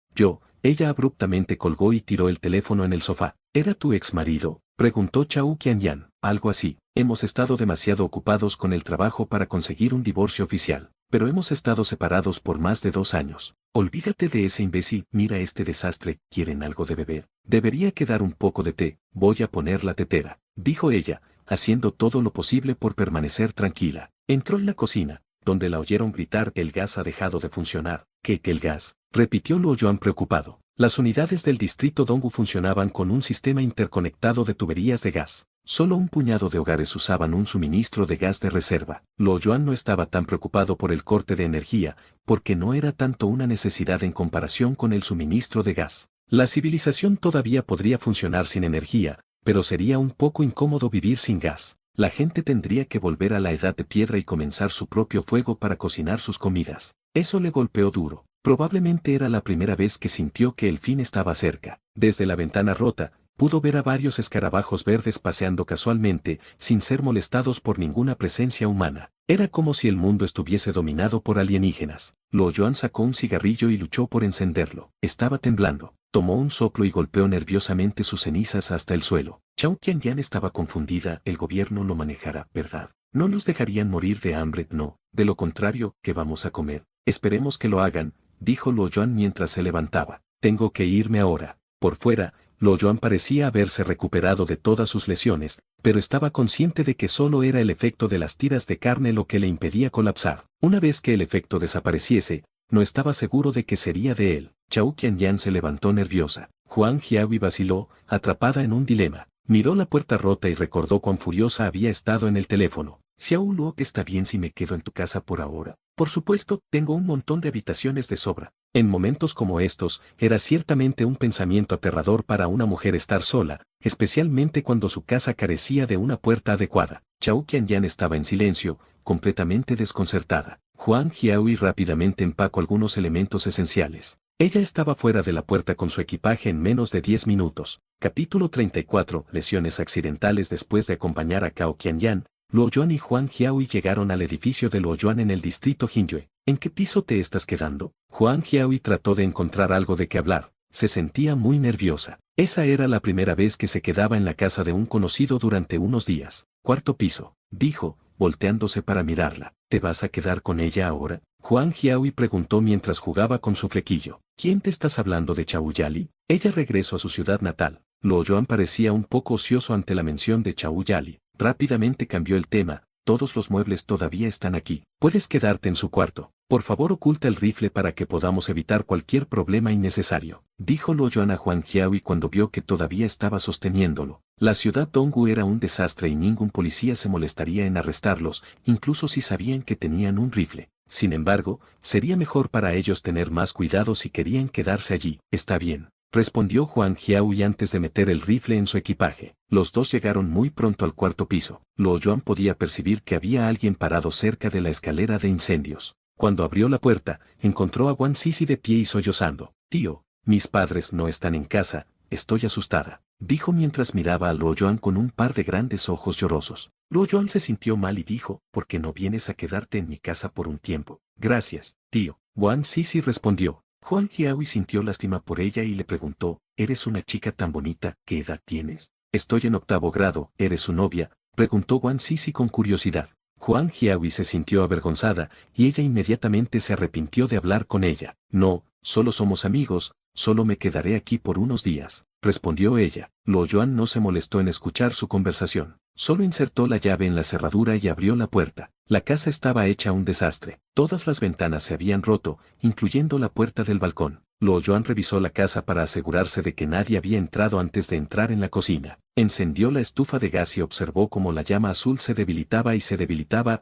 [SPEAKER 1] Ella abruptamente colgó y tiró el teléfono en el sofá. ¿Era tu ex marido? Preguntó Chao Qianyan. Algo así. Hemos estado demasiado ocupados con el trabajo para conseguir un divorcio oficial, pero hemos estado separados por más de 2 años. Olvídate de ese imbécil, mira este desastre, ¿quieren algo de beber? Debería quedar un poco de té, voy a poner la tetera, dijo ella, haciendo todo lo posible por permanecer tranquila. Entró en la cocina, donde la oyeron gritar: el gas ha dejado de funcionar. ¿Qué el gas? Repitió Luo Yuan preocupado. Las unidades del distrito Dongwu funcionaban con un sistema interconectado de tuberías de gas. Solo un puñado de hogares usaban un suministro de gas de reserva. Luo Yuan no estaba tan preocupado por el corte de energía, porque no era tanto una necesidad en comparación con el suministro de gas. La civilización todavía podría funcionar sin energía, pero sería un poco incómodo vivir sin gas. La gente tendría que volver a la edad de piedra y comenzar su propio fuego para cocinar sus comidas. Eso le golpeó duro. Probablemente era la primera vez que sintió que el fin estaba cerca. Desde la ventana rota, pudo ver a varios escarabajos verdes paseando casualmente, sin ser molestados por ninguna presencia humana. Era como si el mundo estuviese dominado por alienígenas. Luo Yuan sacó un cigarrillo y luchó por encenderlo. Estaba temblando. Tomó un soplo y golpeó nerviosamente sus cenizas hasta el suelo. Chao Qianyan estaba confundida. El gobierno lo manejará, ¿verdad? No nos dejarían morir de hambre, no. De lo contrario, ¿qué vamos a comer? Esperemos que lo hagan, dijo Luo Yuan mientras se levantaba. Tengo que irme ahora. Por fuera, Luo Yuan parecía haberse recuperado de todas sus lesiones, pero estaba consciente de que solo era el efecto de las tiras de carne lo que le impedía colapsar. Una vez que el efecto desapareciese, no estaba seguro de que sería de él. Chao Qianyan se levantó nerviosa. Huang Yihui vaciló, atrapada en un dilema. Miró la puerta rota y recordó cuán furiosa había estado en el teléfono. Xiao Luo, ¿está bien si me quedo en tu casa por ahora? Por supuesto, tengo un montón de habitaciones de sobra. En momentos como estos, era ciertamente un pensamiento aterrador para una mujer estar sola, especialmente cuando su casa carecía de una puerta adecuada. Chao Qianyan estaba en silencio, completamente desconcertada. Huang Yihui rápidamente empacó algunos elementos esenciales. Ella estaba fuera de la puerta con su equipaje en menos de 10 minutos. Capítulo 34. Lesiones accidentales. Después de acompañar a Cao Qianyan, Luo Yuan y Huang Yihui llegaron al edificio de Luo Yuan en el distrito Jinjue. ¿En qué piso te estás quedando? Huang Yihui trató de encontrar algo de qué hablar. Se sentía muy nerviosa. Esa era la primera vez que se quedaba en la casa de un conocido durante unos días. 4º piso, dijo, volteándose para mirarla. ¿Te vas a quedar con ella ahora? Huang Jiahui preguntó mientras jugaba con su flequillo. ¿Quién te estás hablando de Chauyali? Ella regresó a su ciudad natal. Luo Yuan parecía un poco ocioso ante la mención de Chauyali. Rápidamente cambió el tema. Todos los muebles todavía están aquí. Puedes quedarte en su cuarto. Por favor, oculta el rifle para que podamos evitar cualquier problema innecesario, dijo Luo Yuan a Huang Jiahui cuando vio que todavía estaba sosteniéndolo. La ciudad Dongwu era un desastre y ningún policía se molestaría en arrestarlos, incluso si sabían que tenían un rifle. Sin embargo, sería mejor para ellos tener más cuidado si querían quedarse allí. Está bien, respondió Huang Jiahui antes de meter el rifle en su equipaje. Los dos llegaron muy pronto al cuarto piso. Luo Yuan podía percibir que había alguien parado cerca de la escalera de incendios. Cuando abrió la puerta, encontró a Guan Sisi de pie y sollozando. Tío, mis padres no están en casa, estoy asustada, dijo mientras miraba a Luo Yuan con un par de grandes ojos llorosos. Luo Yuan se sintió mal y dijo, ¿por qué no vienes a quedarte en mi casa por un tiempo? Gracias, tío. Guan Sisi respondió. Huang Jiahui sintió lástima por ella y le preguntó, ¿eres una chica tan bonita? ¿Qué edad tienes? Estoy en 8º grado, ¿eres su novia? Preguntó Guan Sisi con curiosidad. Huang Jiahui se sintió avergonzada, y ella inmediatamente se arrepintió de hablar con ella. No, solo somos amigos, solo me quedaré aquí por unos días, respondió ella. Luo Yuan no se molestó en escuchar su conversación. Solo insertó la llave en la cerradura y abrió la puerta. La casa estaba hecha un desastre. Todas las ventanas se habían roto, incluyendo la puerta del balcón. Luo Yuan revisó la casa para asegurarse de que nadie había entrado antes de entrar en la cocina. Encendió la estufa de gas y observó cómo la llama azul se debilitaba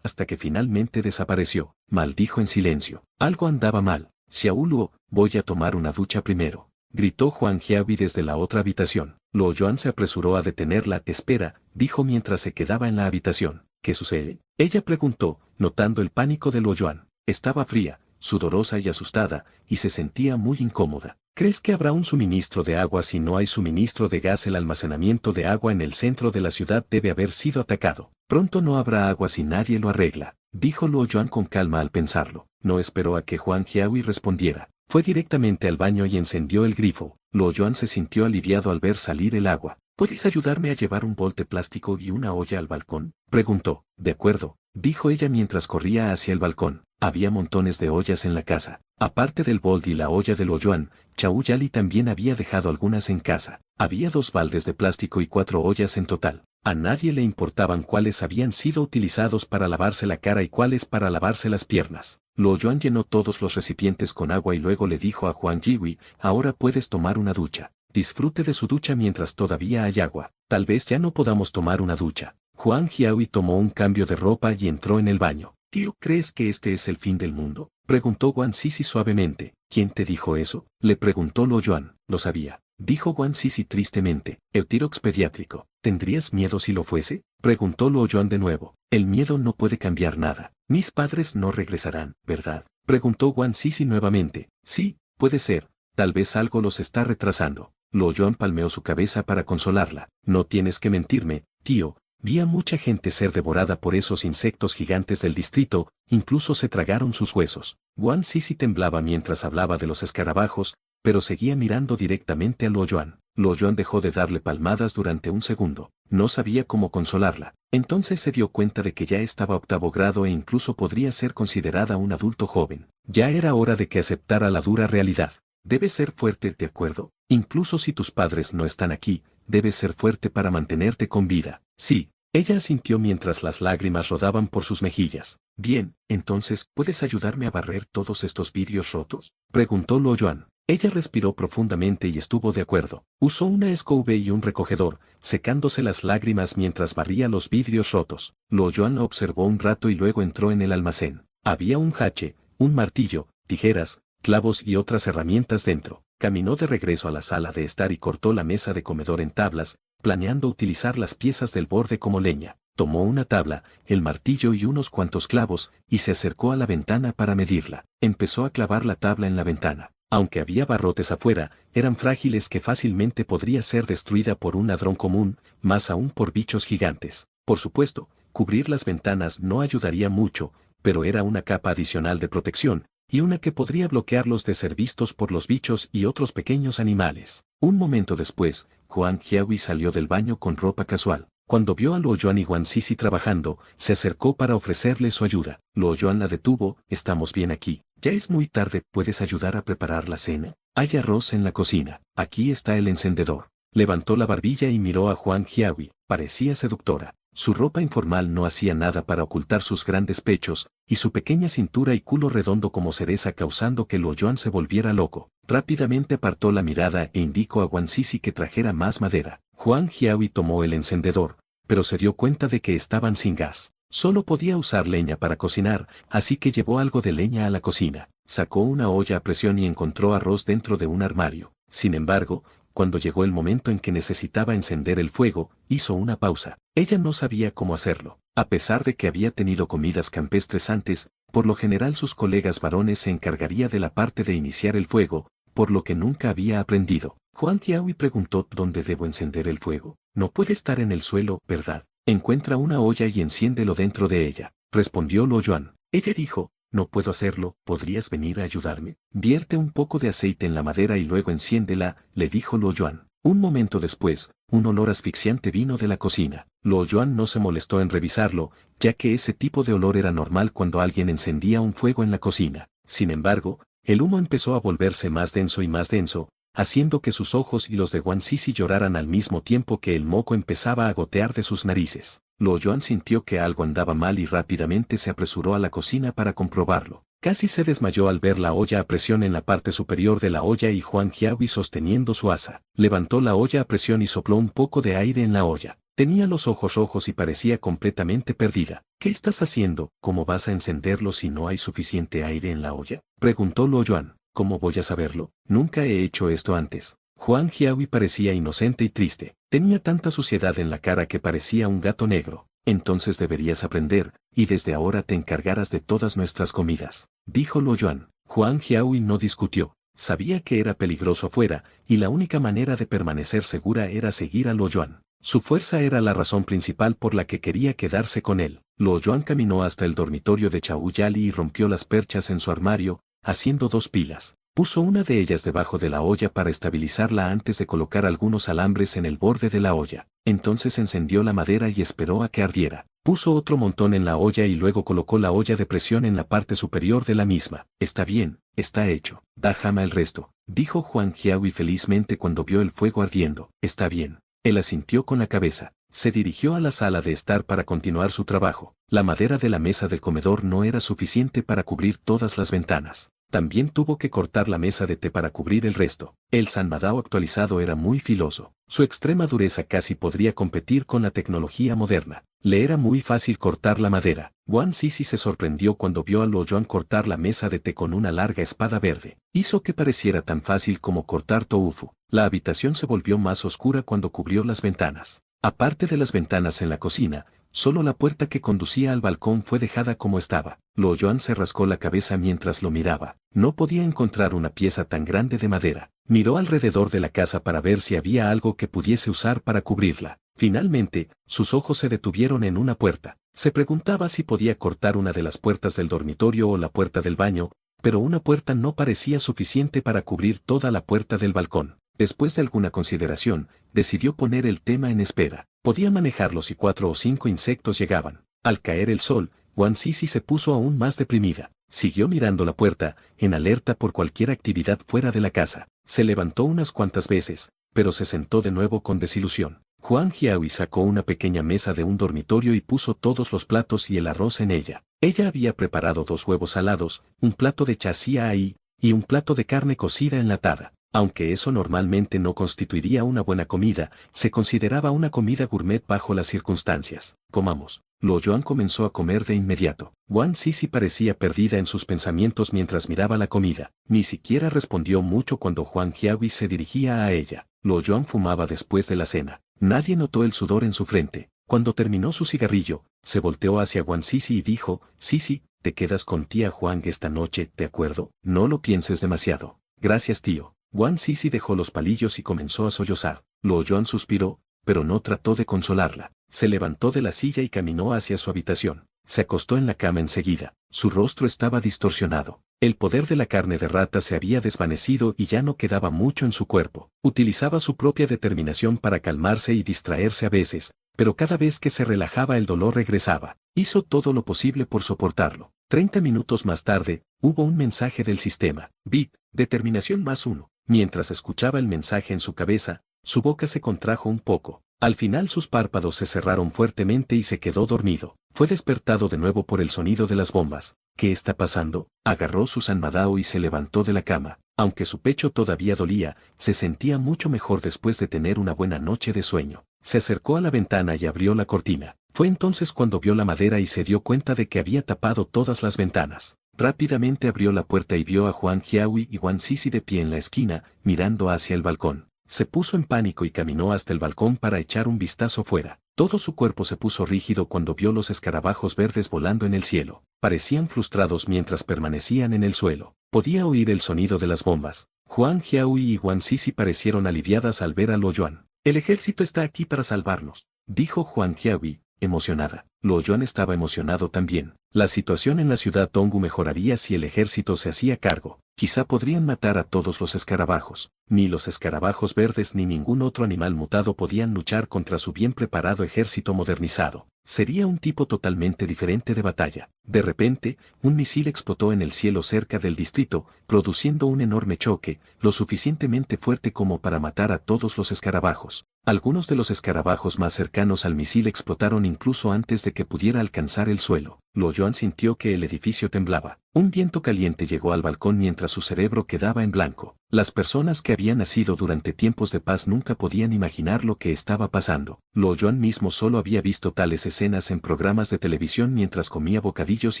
[SPEAKER 1] hasta que finalmente desapareció. Maldijo en silencio. Algo andaba mal. Xiao Luo, voy a tomar una ducha primero, gritó Huang Jiahui desde la otra habitación. Luo Yuan se apresuró a detenerla. Espera, dijo mientras se quedaba en la habitación. ¿Qué sucede? Ella preguntó, notando el pánico de Luo Yuan. Estaba fría, sudorosa y asustada, y se sentía muy incómoda. ¿Crees que habrá un suministro de agua si no hay suministro de gas? El almacenamiento de agua en el centro de la ciudad debe haber sido atacado. Pronto no habrá agua si nadie lo arregla, dijo Luo Yuan con calma al pensarlo. No esperó a que Huang Jiahui respondiera. Fue directamente al baño y encendió el grifo. Luo Yuan se sintió aliviado al ver salir el agua. ¿Puedes ayudarme a llevar un bol de plástico y una olla al balcón? Preguntó. De acuerdo, dijo ella mientras corría hacia el balcón. Había montones de ollas en la casa. Aparte del bol y la olla de Luo Yuan, Chauyali también había dejado algunas en casa. Había 2 baldes de plástico y 4 ollas en total. A nadie le importaban cuáles habían sido utilizados para lavarse la cara y cuáles para lavarse las piernas. Luo Yuan llenó todos los recipientes con agua y luego le dijo a Huang Jiahui, ahora puedes tomar una ducha. Disfrute de su ducha mientras todavía hay agua. Tal vez ya no podamos tomar una ducha. Huang Jiahui tomó un cambio de ropa y entró en el baño. Tío, ¿crees que este es el fin del mundo? Preguntó Guan Sisi suavemente. ¿Quién te dijo eso? Le preguntó Luo Yuan. Lo sabía, dijo Guan Sisi tristemente. Eutirox pediátrico. ¿Tendrías miedo si lo fuese? Preguntó Luo Yuan de nuevo. El miedo no puede cambiar nada. Mis padres no regresarán, ¿verdad? Preguntó Guan Sisi nuevamente. Sí, puede ser. Tal vez algo los está retrasando. Luo Yuan palmeó su cabeza para consolarla. No tienes que mentirme, tío. Vi a mucha gente ser devorada por esos insectos gigantes del distrito, incluso se tragaron sus huesos. Guan Sisi temblaba mientras hablaba de los escarabajos, pero seguía mirando directamente a Luo Yuan. Luo Yuan dejó de darle palmadas durante un segundo. No sabía cómo consolarla. Entonces se dio cuenta de que ya estaba 8º grado e incluso podría ser considerada un adulto joven. Ya era hora de que aceptara la dura realidad. Debes ser fuerte, ¿de acuerdo? Incluso si tus padres no están aquí, debes ser fuerte para mantenerte con vida. Sí, ella asintió mientras las lágrimas rodaban por sus mejillas. Bien, entonces, ¿puedes ayudarme a barrer todos estos vidrios rotos? Preguntó Luo Yuan. Ella respiró profundamente y estuvo de acuerdo. Usó una escoba y un recogedor, secándose las lágrimas mientras barría los vidrios rotos. Luo Yuan la observó un rato y luego entró en el almacén. Había un hache, un martillo, tijeras, clavos y otras herramientas dentro. Caminó de regreso a la sala de estar y cortó la mesa de comedor en tablas, planeando utilizar las piezas del borde como leña. Tomó una tabla, el martillo y unos cuantos clavos, y se acercó a la ventana para medirla. Empezó a clavar la tabla en la ventana. Aunque había barrotes afuera, eran frágiles que fácilmente podría ser destruida por un ladrón común, más aún por bichos gigantes. Por supuesto, cubrir las ventanas no ayudaría mucho, pero era una capa adicional de protección, y una que podría bloquearlos de ser vistos por los bichos y otros pequeños animales. Un momento después, Huang Jiahui salió del baño con ropa casual. Cuando vio a Luo Yuan y Guan Sisi trabajando, se acercó para ofrecerle su ayuda. Luo Yuan la detuvo: estamos bien aquí. Ya es muy tarde, ¿puedes ayudar a preparar la cena? Hay arroz en la cocina. Aquí está el encendedor. Levantó la barbilla y miró a Huang Jiahui. Parecía seductora. Su ropa informal no hacía nada para ocultar sus grandes pechos, y su pequeña cintura y culo redondo como cereza, causando que Luo Yuan se volviera loco. Rápidamente apartó la mirada e indicó a Guan Sisi que trajera más madera. Huang Jiahui tomó el encendedor, pero se dio cuenta de que estaban sin gas. Solo podía usar leña para cocinar, así que llevó algo de leña a la cocina. Sacó una olla a presión y encontró arroz dentro de un armario. Sin embargo, cuando llegó el momento en que necesitaba encender el fuego, hizo una pausa. Ella no sabía cómo hacerlo. A pesar de que había tenido comidas campestres antes, por lo general sus colegas varones se encargarían de la parte de iniciar el fuego, por lo que nunca había aprendido. Huang Jiahui preguntó: ¿dónde debo encender el fuego? No puede estar en el suelo, ¿verdad? Encuentra una olla y enciéndelo dentro de ella, respondió Luo Yuan. Ella dijo: no puedo hacerlo, ¿podrías venir a ayudarme? Vierte un poco de aceite en la madera y luego enciéndela, le dijo Luo Yuan. Un momento después, un olor asfixiante vino de la cocina. Luo Yuan no se molestó en revisarlo, ya que ese tipo de olor era normal cuando alguien encendía un fuego en la cocina. Sin embargo, el humo empezó a volverse más denso, haciendo que sus ojos y los de Guan Sisi lloraran al mismo tiempo que el moco empezaba a gotear de sus narices. Luo Yuan sintió que algo andaba mal y rápidamente se apresuró a la cocina para comprobarlo. Casi se desmayó al ver la olla a presión en la parte superior de la olla y Huang Jiahui sosteniendo su asa. Levantó la olla a presión y sopló un poco de aire en la olla. Tenía los ojos rojos y parecía completamente perdida. ¿Qué estás haciendo? ¿Cómo vas a encenderlo si no hay suficiente aire en la olla?, preguntó Luo Yuan. ¿Cómo voy a saberlo? Nunca he hecho esto antes. Huang Jiahui parecía inocente y triste. Tenía tanta suciedad en la cara que parecía un gato negro. Entonces deberías aprender, y desde ahora te encargarás de todas nuestras comidas, dijo Luo Yuan. Huang Jiahui no discutió. Sabía que era peligroso afuera, y la única manera de permanecer segura era seguir a Luo Yuan. Su fuerza era la razón principal por la que quería quedarse con él. Luo Yuan caminó hasta el dormitorio de Chao Yali y rompió las perchas en su armario, haciendo 2 pilas. Puso una de ellas debajo de la olla para estabilizarla antes de colocar algunos alambres en el borde de la olla. Entonces encendió la madera y esperó a que ardiera. Puso otro montón en la olla y luego colocó la olla de presión en la parte superior de la misma. Está bien, está hecho. Da Jama el resto, dijo Huang Jiahui felizmente cuando vio el fuego ardiendo. Está bien. Él asintió con la cabeza. Se dirigió a la sala de estar para continuar su trabajo. La madera de la mesa del comedor no era suficiente para cubrir todas las ventanas. También tuvo que cortar la mesa de té para cubrir el resto. El Sanmadao actualizado era muy filoso. Su extrema dureza casi podría competir con la tecnología moderna. Le era muy fácil cortar la madera. Guan Sisi se sorprendió cuando vio a Luo Yuan cortar la mesa de té con una larga espada verde. Hizo que pareciera tan fácil como cortar tofu. La habitación se volvió más oscura cuando cubrió las ventanas. Aparte de las ventanas en la cocina, solo la puerta que conducía al balcón fue dejada como estaba. Luo Yuan se rascó la cabeza mientras lo miraba. No podía encontrar una pieza tan grande de madera. Miró alrededor de la casa para ver si había algo que pudiese usar para cubrirla. Finalmente, sus ojos se detuvieron en una puerta. Se preguntaba si podía cortar una de las puertas del dormitorio o la puerta del baño, pero una puerta no parecía suficiente para cubrir toda la puerta del balcón. Después de alguna consideración, decidió poner el tema en espera. Podía manejarlo si 4 o 5 insectos llegaban. Al caer el sol, Guan Sisi se puso aún más deprimida. Siguió mirando la puerta, en alerta por cualquier actividad fuera de la casa. Se levantó unas cuantas veces, pero se sentó de nuevo con desilusión. Huang Jiahui sacó una pequeña mesa de un dormitorio y puso todos los platos y el arroz en ella. Ella había preparado 2 huevos salados, un plato de chacía ahí, y un plato de carne cocida enlatada. Aunque eso normalmente no constituiría una buena comida, se consideraba una comida gourmet bajo las circunstancias. Comamos. Luo Yuan comenzó a comer de inmediato. Guan Sisi parecía perdida en sus pensamientos mientras miraba la comida. Ni siquiera respondió mucho cuando Huang Jiahui se dirigía a ella. Luo Yuan fumaba después de la cena. Nadie notó el sudor en su frente. Cuando terminó su cigarrillo, se volteó hacia Guan Sisi y dijo: Sisi, te quedas con tía Huang esta noche, ¿de acuerdo? No lo pienses demasiado. Gracias, tío. Guan Sisi dejó los palillos y comenzó a sollozar. Luo Yuan suspiró, pero no trató de consolarla. Se levantó de la silla y caminó hacia su habitación. Se acostó en la cama enseguida. Su rostro estaba distorsionado. El poder de la carne de rata se había desvanecido y ya no quedaba mucho en su cuerpo. Utilizaba su propia determinación para calmarse y distraerse a veces, pero cada vez que se relajaba el dolor regresaba. Hizo todo lo posible por soportarlo. 30 minutos más tarde, hubo un mensaje del sistema. Bip, determinación +1. Mientras escuchaba el mensaje en su cabeza, su boca se contrajo un poco. Al final sus párpados se cerraron fuertemente y se quedó dormido. Fue despertado de nuevo por el sonido de las bombas. ¿Qué está pasando? Agarró su Sanmadao y se levantó de la cama. Aunque su pecho todavía dolía, se sentía mucho mejor después de tener una buena noche de sueño. Se acercó a la ventana y abrió la cortina. Fue entonces cuando vio la madera y se dio cuenta de que había tapado todas las ventanas. Rápidamente abrió la puerta y vio a Huang Jiahui y Guan Sisi de pie en la esquina, mirando hacia el balcón. Se puso en pánico y caminó hasta el balcón para echar un vistazo fuera. Todo su cuerpo se puso rígido cuando vio los escarabajos verdes volando en el cielo. Parecían frustrados mientras permanecían en el suelo. Podía oír el sonido de las bombas. Huang Jiahui y Guan Sisi parecieron aliviadas al ver a Luo Yuan. El ejército está aquí para salvarnos, dijo Huang Jiahui, emocionada. Luo Yuan estaba emocionado también. La situación en la ciudad Dongwu mejoraría si el ejército se hacía cargo. Quizá podrían matar a todos los escarabajos. Ni los escarabajos verdes ni ningún otro animal mutado podían luchar contra su bien preparado ejército modernizado. Sería un tipo totalmente diferente de batalla. De repente, un misil explotó en el cielo cerca del distrito, produciendo un enorme choque, lo suficientemente fuerte como para matar a todos los escarabajos. Algunos de los escarabajos más cercanos al misil explotaron incluso antes de que pudiera alcanzar el suelo. Luo Yuan sintió que el edificio temblaba. Un viento caliente llegó al balcón mientras su cerebro quedaba en blanco. Las personas que habían nacido durante tiempos de paz nunca podían imaginar lo que estaba pasando. Luo Yuan mismo solo había visto tales escenas en programas de televisión mientras comía bocadillos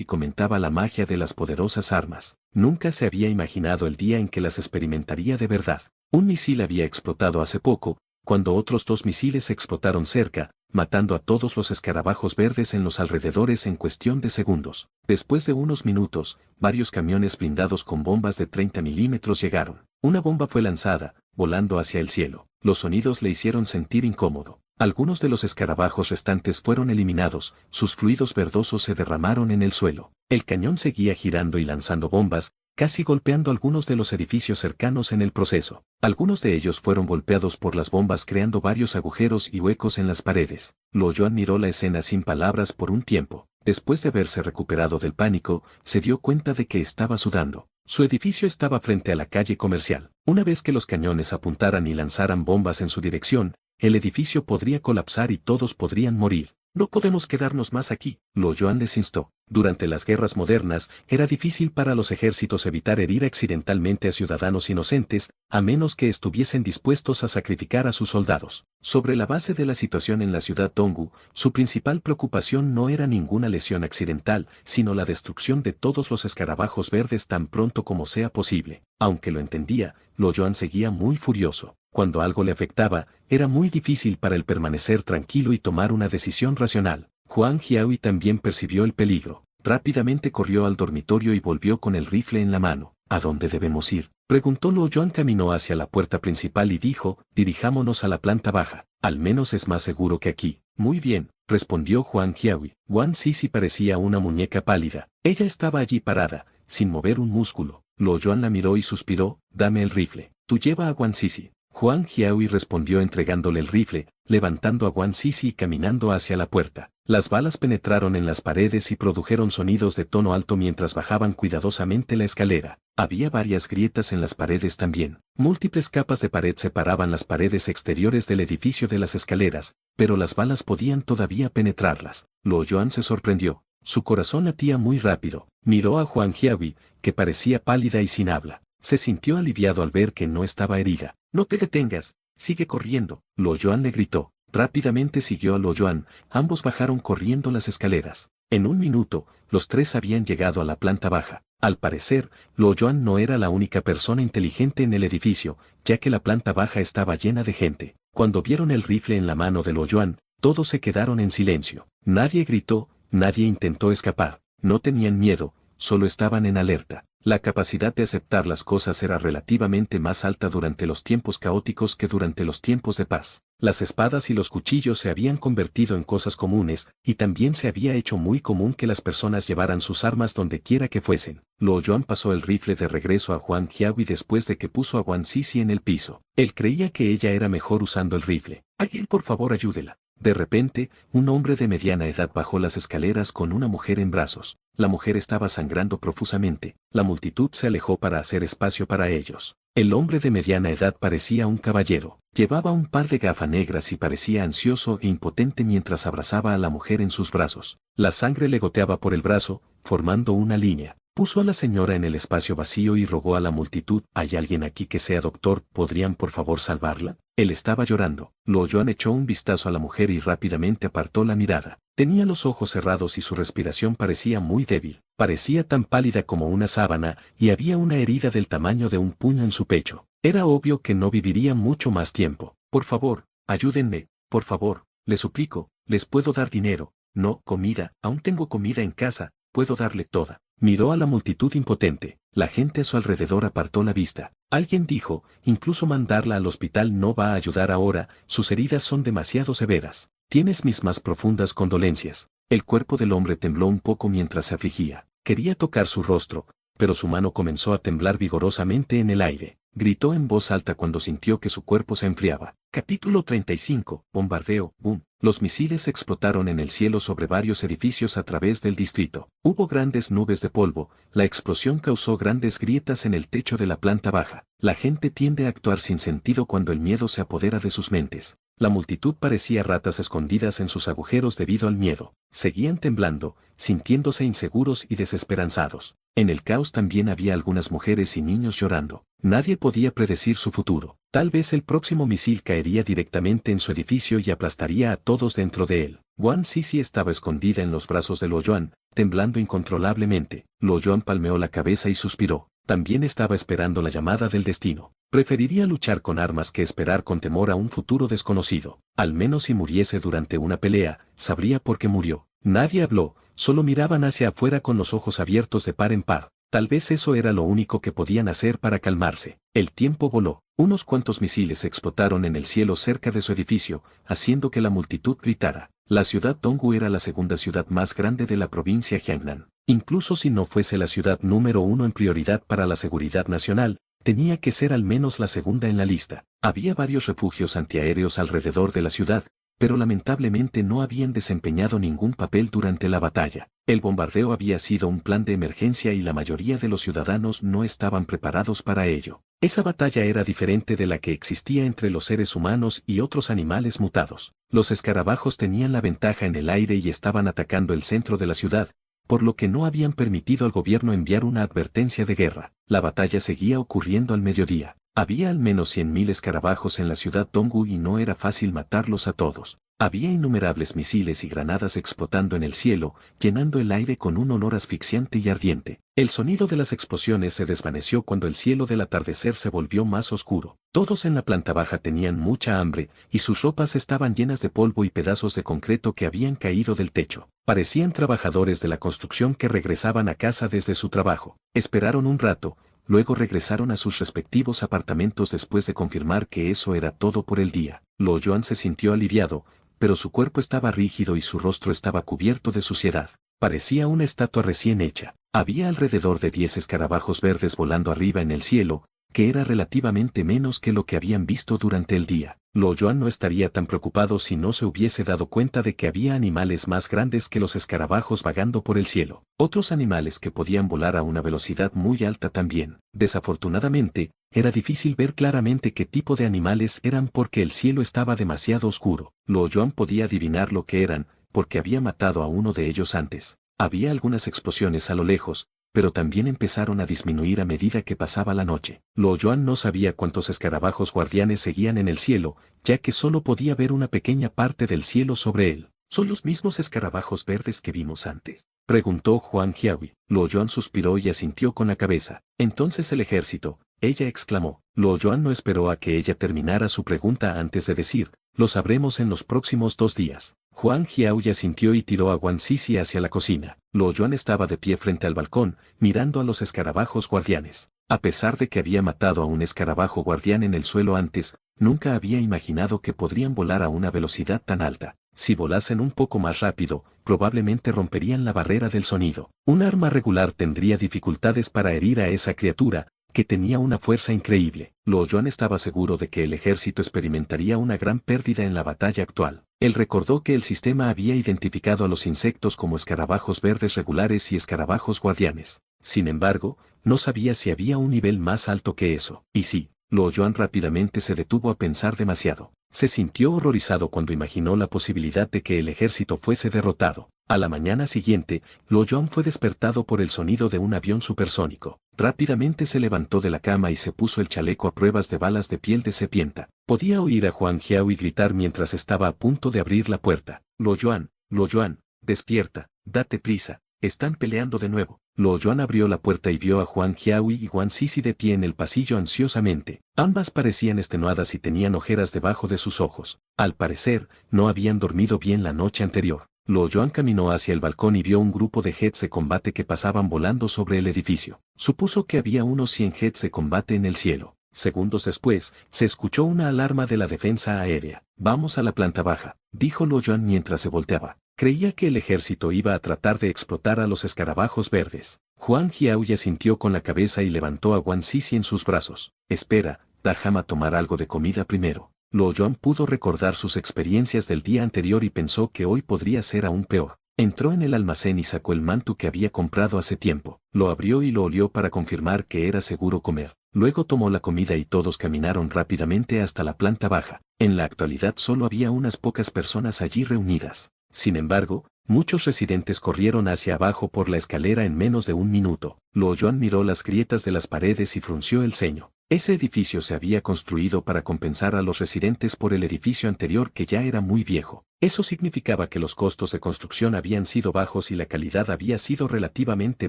[SPEAKER 1] y comentaba la magia de las poderosas armas. Nunca se había imaginado el día en que las experimentaría de verdad. Un misil había explotado hace poco, cuando otros 2 misiles explotaron cerca, matando a todos los escarabajos verdes en los alrededores en cuestión de segundos. Después de unos minutos, varios camiones blindados con bombas de 30 milímetros llegaron. Una bomba fue lanzada, volando hacia el cielo. Los sonidos le hicieron sentir incómodo. Algunos de los escarabajos restantes fueron eliminados, sus fluidos verdosos se derramaron en el suelo. El cañón seguía girando y lanzando bombas, casi golpeando algunos de los edificios cercanos en el proceso. Algunos de ellos fueron golpeados por las bombas creando varios agujeros y huecos en las paredes. Luo Yuan miró la escena sin palabras por un tiempo. Después de haberse recuperado del pánico, se dio cuenta de que estaba sudando. Su edificio estaba frente a la calle comercial. Una vez que los cañones apuntaran y lanzaran bombas en su dirección, el edificio podría colapsar y todos podrían morir. No podemos quedarnos más aquí, Luo Yuan les instó. Durante las guerras modernas, era difícil para los ejércitos evitar herir accidentalmente a ciudadanos inocentes, a menos que estuviesen dispuestos a sacrificar a sus soldados. Sobre la base de la situación en la ciudad Dongwu, su principal preocupación no era ninguna lesión accidental, sino la destrucción de todos los escarabajos verdes tan pronto como sea posible. Aunque lo entendía, Luo Yuan seguía muy furioso. Cuando algo le afectaba, era muy difícil para él permanecer tranquilo y tomar una decisión racional. Huang Jiahui también percibió el peligro. Rápidamente corrió al dormitorio y volvió con el rifle en la mano. ¿A dónde debemos ir?, preguntó Luo Yuan. Caminó hacia la puerta principal y dijo, dirijámonos a la planta baja. Al menos es más seguro que aquí. Muy bien, respondió Huang Jiahui. Guan Sisi parecía una muñeca pálida. Ella estaba allí parada, sin mover un músculo. Luo Yuan la miró y suspiró, dame el rifle. Tú lleva a Guan Sisi. Huang Jiahui respondió entregándole el rifle, levantando a Guan Sisi y caminando hacia la puerta. Las balas penetraron en las paredes y produjeron sonidos de tono alto mientras bajaban cuidadosamente la escalera. Había varias grietas en las paredes también. Múltiples capas de pared separaban las paredes exteriores del edificio de las escaleras, pero las balas podían todavía penetrarlas. Luo Yuan se sorprendió. Su corazón latía muy rápido. Miró a Huang Jiahui, que parecía pálida y sin habla. Se sintió aliviado al ver que no estaba herida. No te detengas, sigue corriendo, Luo Yuan le gritó. Rápidamente siguió a Luo Yuan, ambos bajaron corriendo las escaleras. En un minuto, los 3 habían llegado a la planta baja. Al parecer, Luo Yuan no era la única persona inteligente en el edificio, ya que la planta baja estaba llena de gente. Cuando vieron el rifle en la mano de Luo Yuan, todos se quedaron en silencio. Nadie gritó, nadie intentó escapar. No tenían miedo, solo estaban en alerta. La capacidad de aceptar las cosas era relativamente más alta durante los tiempos caóticos que durante los tiempos de paz. Las espadas y los cuchillos se habían convertido en cosas comunes, y también se había hecho muy común que las personas llevaran sus armas donde quiera que fuesen. Luo Yuan pasó el rifle de regreso a Huang Jiahui después de que puso a Guan Sisi en el piso. Él creía que ella era mejor usando el rifle. Alguien por favor ayúdela, De repente, un hombre de mediana edad bajó las escaleras con una mujer en brazos. La mujer estaba sangrando profusamente. La multitud se alejó para hacer espacio para ellos. El hombre de mediana edad parecía un caballero. Llevaba un par de gafas negras y parecía ansioso e impotente mientras abrazaba a la mujer en sus brazos. La sangre le goteaba por el brazo, formando una línea. Puso a la señora en el espacio vacío y rogó a la multitud: ¿hay alguien aquí que sea doctor? ¿Podrían por favor salvarla? Él estaba llorando. Lo Joan echó un vistazo a la mujer y rápidamente apartó la mirada. Tenía los ojos cerrados y su respiración parecía muy débil. Parecía tan pálida como una sábana y había una herida del tamaño de un puño en su pecho. Era obvio que no viviría mucho más tiempo. Por favor, ayúdenme, por favor, les suplico, les puedo dar dinero. No, comida, aún tengo comida en casa, puedo darle toda. Miró a la multitud impotente. La gente a su alrededor apartó la vista. Alguien dijo: incluso mandarla al hospital no va a ayudar ahora, sus heridas son demasiado severas. Tienes mis más profundas condolencias. El cuerpo del hombre tembló un poco mientras se afligía. Quería tocar su rostro, pero su mano comenzó a temblar vigorosamente en el aire. Gritó en voz alta cuando sintió que su cuerpo se enfriaba. Capítulo 35. Bombardeo. Boom. Los misiles explotaron en el cielo sobre varios edificios a través del distrito. Hubo grandes nubes de polvo. La explosión causó grandes grietas en el techo de la planta baja. La gente tiende a actuar sin sentido cuando el miedo se apodera de sus mentes. La multitud parecía ratas escondidas en sus agujeros debido al miedo. Seguían temblando, sintiéndose inseguros y desesperanzados. En el caos también había algunas mujeres y niños llorando. Nadie podía predecir su futuro. Tal vez el próximo misil caería directamente en su edificio y aplastaría a todos dentro de él. Guan Sisi estaba escondida en los brazos de Lo Joan, temblando incontrolablemente. Lo Joan palmeó la cabeza y suspiró. También estaba esperando la llamada del destino. Preferiría luchar con armas que esperar con temor a un futuro desconocido. Al menos si muriese durante una pelea, sabría por qué murió. Nadie habló, solo miraban hacia afuera con los ojos abiertos de par en par. Tal vez eso era lo único que podían hacer para calmarse. El tiempo voló. Unos cuantos misiles explotaron en el cielo cerca de su edificio, haciendo que la multitud gritara. La ciudad Donghu era la segunda ciudad más grande de la provincia Jiangnan. Incluso si no fuese la ciudad número uno en prioridad para la seguridad nacional, tenía que ser al menos la segunda en la lista. Había varios refugios antiaéreos alrededor de la ciudad, pero lamentablemente no habían desempeñado ningún papel durante la batalla. El bombardeo había sido un plan de emergencia y la mayoría de los ciudadanos no estaban preparados para ello. Esa batalla era diferente de la que existía entre los seres humanos y otros animales mutados. Los escarabajos tenían la ventaja en el aire y estaban atacando el centro de la ciudad, por lo que no habían permitido al gobierno enviar una advertencia de guerra. La batalla seguía ocurriendo al mediodía. Había al menos 100.000 escarabajos en la ciudad Donghu y no era fácil matarlos a todos. Había innumerables misiles y granadas explotando en el cielo, llenando el aire con un olor asfixiante y ardiente. El sonido de las explosiones se desvaneció cuando el cielo del atardecer se volvió más oscuro. Todos en la planta baja tenían mucha hambre, y sus ropas estaban llenas de polvo y pedazos de concreto que habían caído del techo. Parecían trabajadores de la construcción que regresaban a casa desde su trabajo. Esperaron un rato. Luego regresaron a sus respectivos apartamentos después de confirmar que eso era todo por el día. Lo Joan se sintió aliviado, pero su cuerpo estaba rígido y su rostro estaba cubierto de suciedad. Parecía una estatua recién hecha. Había alrededor de 10 escarabajos verdes volando arriba en el cielo, que era relativamente menos que lo que habían visto durante el día. Lo Joan no estaría tan preocupado si no se hubiese dado cuenta de que había animales más grandes que los escarabajos vagando por el cielo. Otros animales que podían volar a una velocidad muy alta también. Desafortunadamente, era difícil ver claramente qué tipo de animales eran porque el cielo estaba demasiado oscuro. Lo Joan podía adivinar lo que eran, porque había matado a uno de ellos antes. Había algunas explosiones a lo lejos, pero también empezaron a disminuir a medida que pasaba la noche. Lo Joan no sabía cuántos escarabajos guardianes seguían en el cielo, ya que solo podía ver una pequeña parte del cielo sobre él. ¿Son los mismos escarabajos verdes que vimos antes?, preguntó Huang Jiahui. Lo Joan suspiró y asintió con la cabeza. Entonces el ejército, ella exclamó. Lo Joan no esperó a que ella terminara su pregunta antes de decir: lo sabremos en los próximos 2 días. Huang Jiahui asintió y tiró a Guan Sisi hacia la cocina. Lo Joan estaba de pie frente al balcón, mirando a los escarabajos guardianes. A pesar de que había matado a un escarabajo guardián en el suelo antes, nunca había imaginado que podrían volar a una velocidad tan alta. Si volasen un poco más rápido, probablemente romperían la barrera del sonido. Un arma regular tendría dificultades para herir a esa criatura, que tenía una fuerza increíble. Lo Joan estaba seguro de que el ejército experimentaría una gran pérdida en la batalla actual. Él recordó que el sistema había identificado a los insectos como escarabajos verdes regulares y escarabajos guardianes. Sin embargo, no sabía si había un nivel más alto que eso. Y sí, Luo Yuan rápidamente se detuvo a pensar demasiado. Se sintió horrorizado cuando imaginó la posibilidad de que el ejército fuese derrotado. A la mañana siguiente, Luo Yuan fue despertado por el sonido de un avión supersónico. Rápidamente se levantó de la cama y se puso el chaleco a pruebas de balas de piel de serpiente. Podía oír a Huang Jiao y gritar mientras estaba a punto de abrir la puerta. Luo Yuan, despierta, date prisa, están peleando de nuevo. Luo Yuan abrió la puerta y vio a Huang Jiao y Guan Sisi de pie en el pasillo ansiosamente. Ambas parecían extenuadas y tenían ojeras debajo de sus ojos. Al parecer, no habían dormido bien la noche anterior. Luo Yuan caminó hacia el balcón y vio un grupo de jets de combate que pasaban volando sobre el edificio. Supuso que había unos 100 jets de combate en el cielo. Segundos después, se escuchó una alarma de la defensa aérea. Vamos a la planta baja, dijo Luo Yuan mientras se volteaba. Creía que el ejército iba a tratar de explotar a los escarabajos verdes. Huang Jiao ya sintió con la cabeza y levantó a Guan Sisi en sus brazos. Espera, déjame tomar algo de comida primero. Luo Yuan pudo recordar sus experiencias del día anterior y pensó que hoy podría ser aún peor. Entró en el almacén y sacó el manto que había comprado hace tiempo. Lo abrió y lo olió para confirmar que era seguro comer. Luego tomó la comida y todos caminaron rápidamente hasta la planta baja. En la actualidad solo había unas pocas personas allí reunidas. Sin embargo, muchos residentes corrieron hacia abajo por la escalera en menos de un minuto. Luo Yuan miró las grietas de las paredes y frunció el ceño. Ese edificio se había construido para compensar a los residentes por el edificio anterior que ya era muy viejo. Eso significaba que los costos de construcción habían sido bajos y la calidad había sido relativamente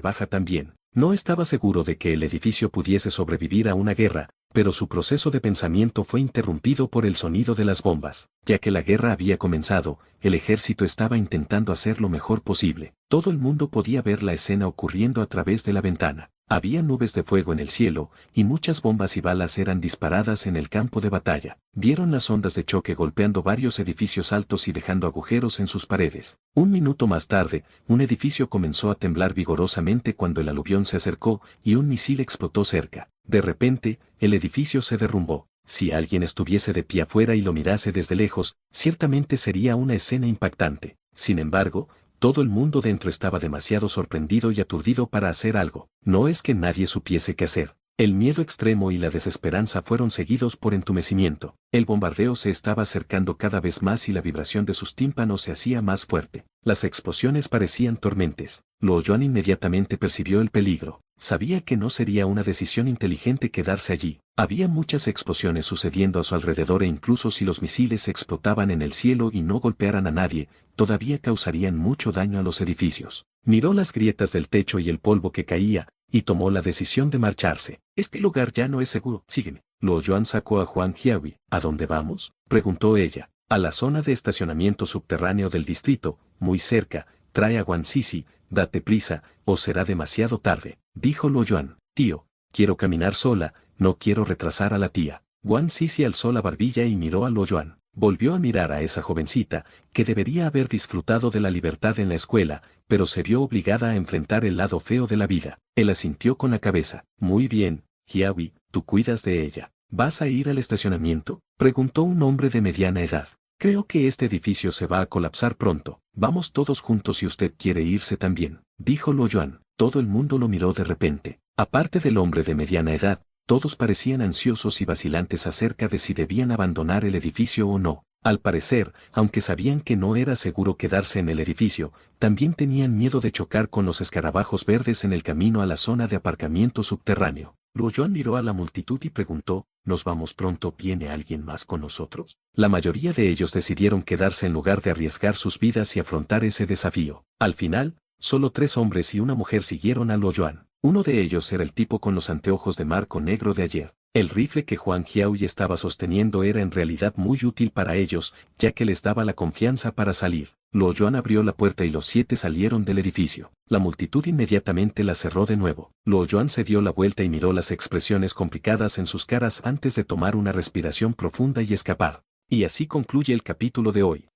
[SPEAKER 1] baja también. No estaba seguro de que el edificio pudiese sobrevivir a una guerra, pero su proceso de pensamiento fue interrumpido por el sonido de las bombas. Ya que la guerra había comenzado, el ejército estaba intentando hacer lo mejor posible. Todo el mundo podía ver la escena ocurriendo a través de la ventana. Había nubes de fuego en el cielo, y muchas bombas y balas eran disparadas en el campo de batalla. Vieron las ondas de choque golpeando varios edificios altos y dejando agujeros en sus paredes. Un minuto más tarde, un edificio comenzó a temblar vigorosamente cuando el aluvión se acercó y un misil explotó cerca. De repente, el edificio se derrumbó. Si alguien estuviese de pie afuera y lo mirase desde lejos, ciertamente sería una escena impactante. Sin embargo, todo el mundo dentro estaba demasiado sorprendido y aturdido para hacer algo. No es que nadie supiese qué hacer. El miedo extremo y la desesperanza fueron seguidos por entumecimiento. El bombardeo se estaba acercando cada vez más y la vibración de sus tímpanos se hacía más fuerte. Las explosiones parecían tormentes. Luo Yuan inmediatamente percibió el peligro. Sabía que no sería una decisión inteligente quedarse allí. Había muchas explosiones sucediendo a su alrededor e incluso si los misiles explotaban en el cielo y no golpearan a nadie, todavía causarían mucho daño a los edificios. Miró las grietas del techo y el polvo que caía, y tomó la decisión de marcharse. Este lugar ya no es seguro, sígueme. Luo Yuan sacó a Huang Jiao. ¿A dónde vamos?, preguntó ella. A la zona de estacionamiento subterráneo del distrito, muy cerca. Trae a Guan Sisi, date prisa, o será demasiado tarde, dijo Luo Yuan. Tío, quiero caminar sola, no quiero retrasar a la tía. Guan Sisi alzó la barbilla y miró a Luo Yuan. Volvió a mirar a esa jovencita, que debería haber disfrutado de la libertad en la escuela, pero se vio obligada a enfrentar el lado feo de la vida. Él asintió con la cabeza. Muy bien, Jiao, tú cuidas de ella. ¿Vas a ir al estacionamiento?, preguntó un hombre de mediana edad. Creo que este edificio se va a colapsar pronto. Vamos todos juntos si usted quiere irse también, dijo Luo Yuan. Todo el mundo lo miró de repente. Aparte del hombre de mediana edad, todos parecían ansiosos y vacilantes acerca de si debían abandonar el edificio o no. Al parecer, aunque sabían que no era seguro quedarse en el edificio, también tenían miedo de chocar con los escarabajos verdes en el camino a la zona de aparcamiento subterráneo. Luo Yuan miró a la multitud y preguntó, ¿nos vamos pronto? ¿Viene alguien más con nosotros? La mayoría de ellos decidieron quedarse en lugar de arriesgar sus vidas y afrontar ese desafío. Al final, solo 3 hombres y una mujer siguieron a Luo Yuan. Uno de ellos era el tipo con los anteojos de marco negro de ayer. El rifle que Huang Jiao estaba sosteniendo era en realidad muy útil para ellos, ya que les daba la confianza para salir. Luo Yuan abrió la puerta y los 7 salieron del edificio. La multitud inmediatamente la cerró de nuevo. Luo Yuan se dio la vuelta y miró las expresiones complicadas en sus caras antes de tomar una respiración profunda y escapar. Y así concluye el capítulo de hoy.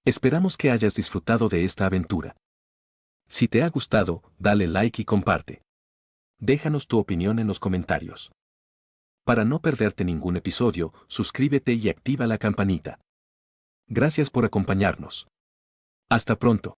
[SPEAKER 1] Esperamos que hayas disfrutado de esta aventura. Si te ha gustado, dale like y comparte. Déjanos tu opinión en los comentarios. Para no perderte ningún episodio, suscríbete y activa la campanita. Gracias por acompañarnos. Hasta pronto.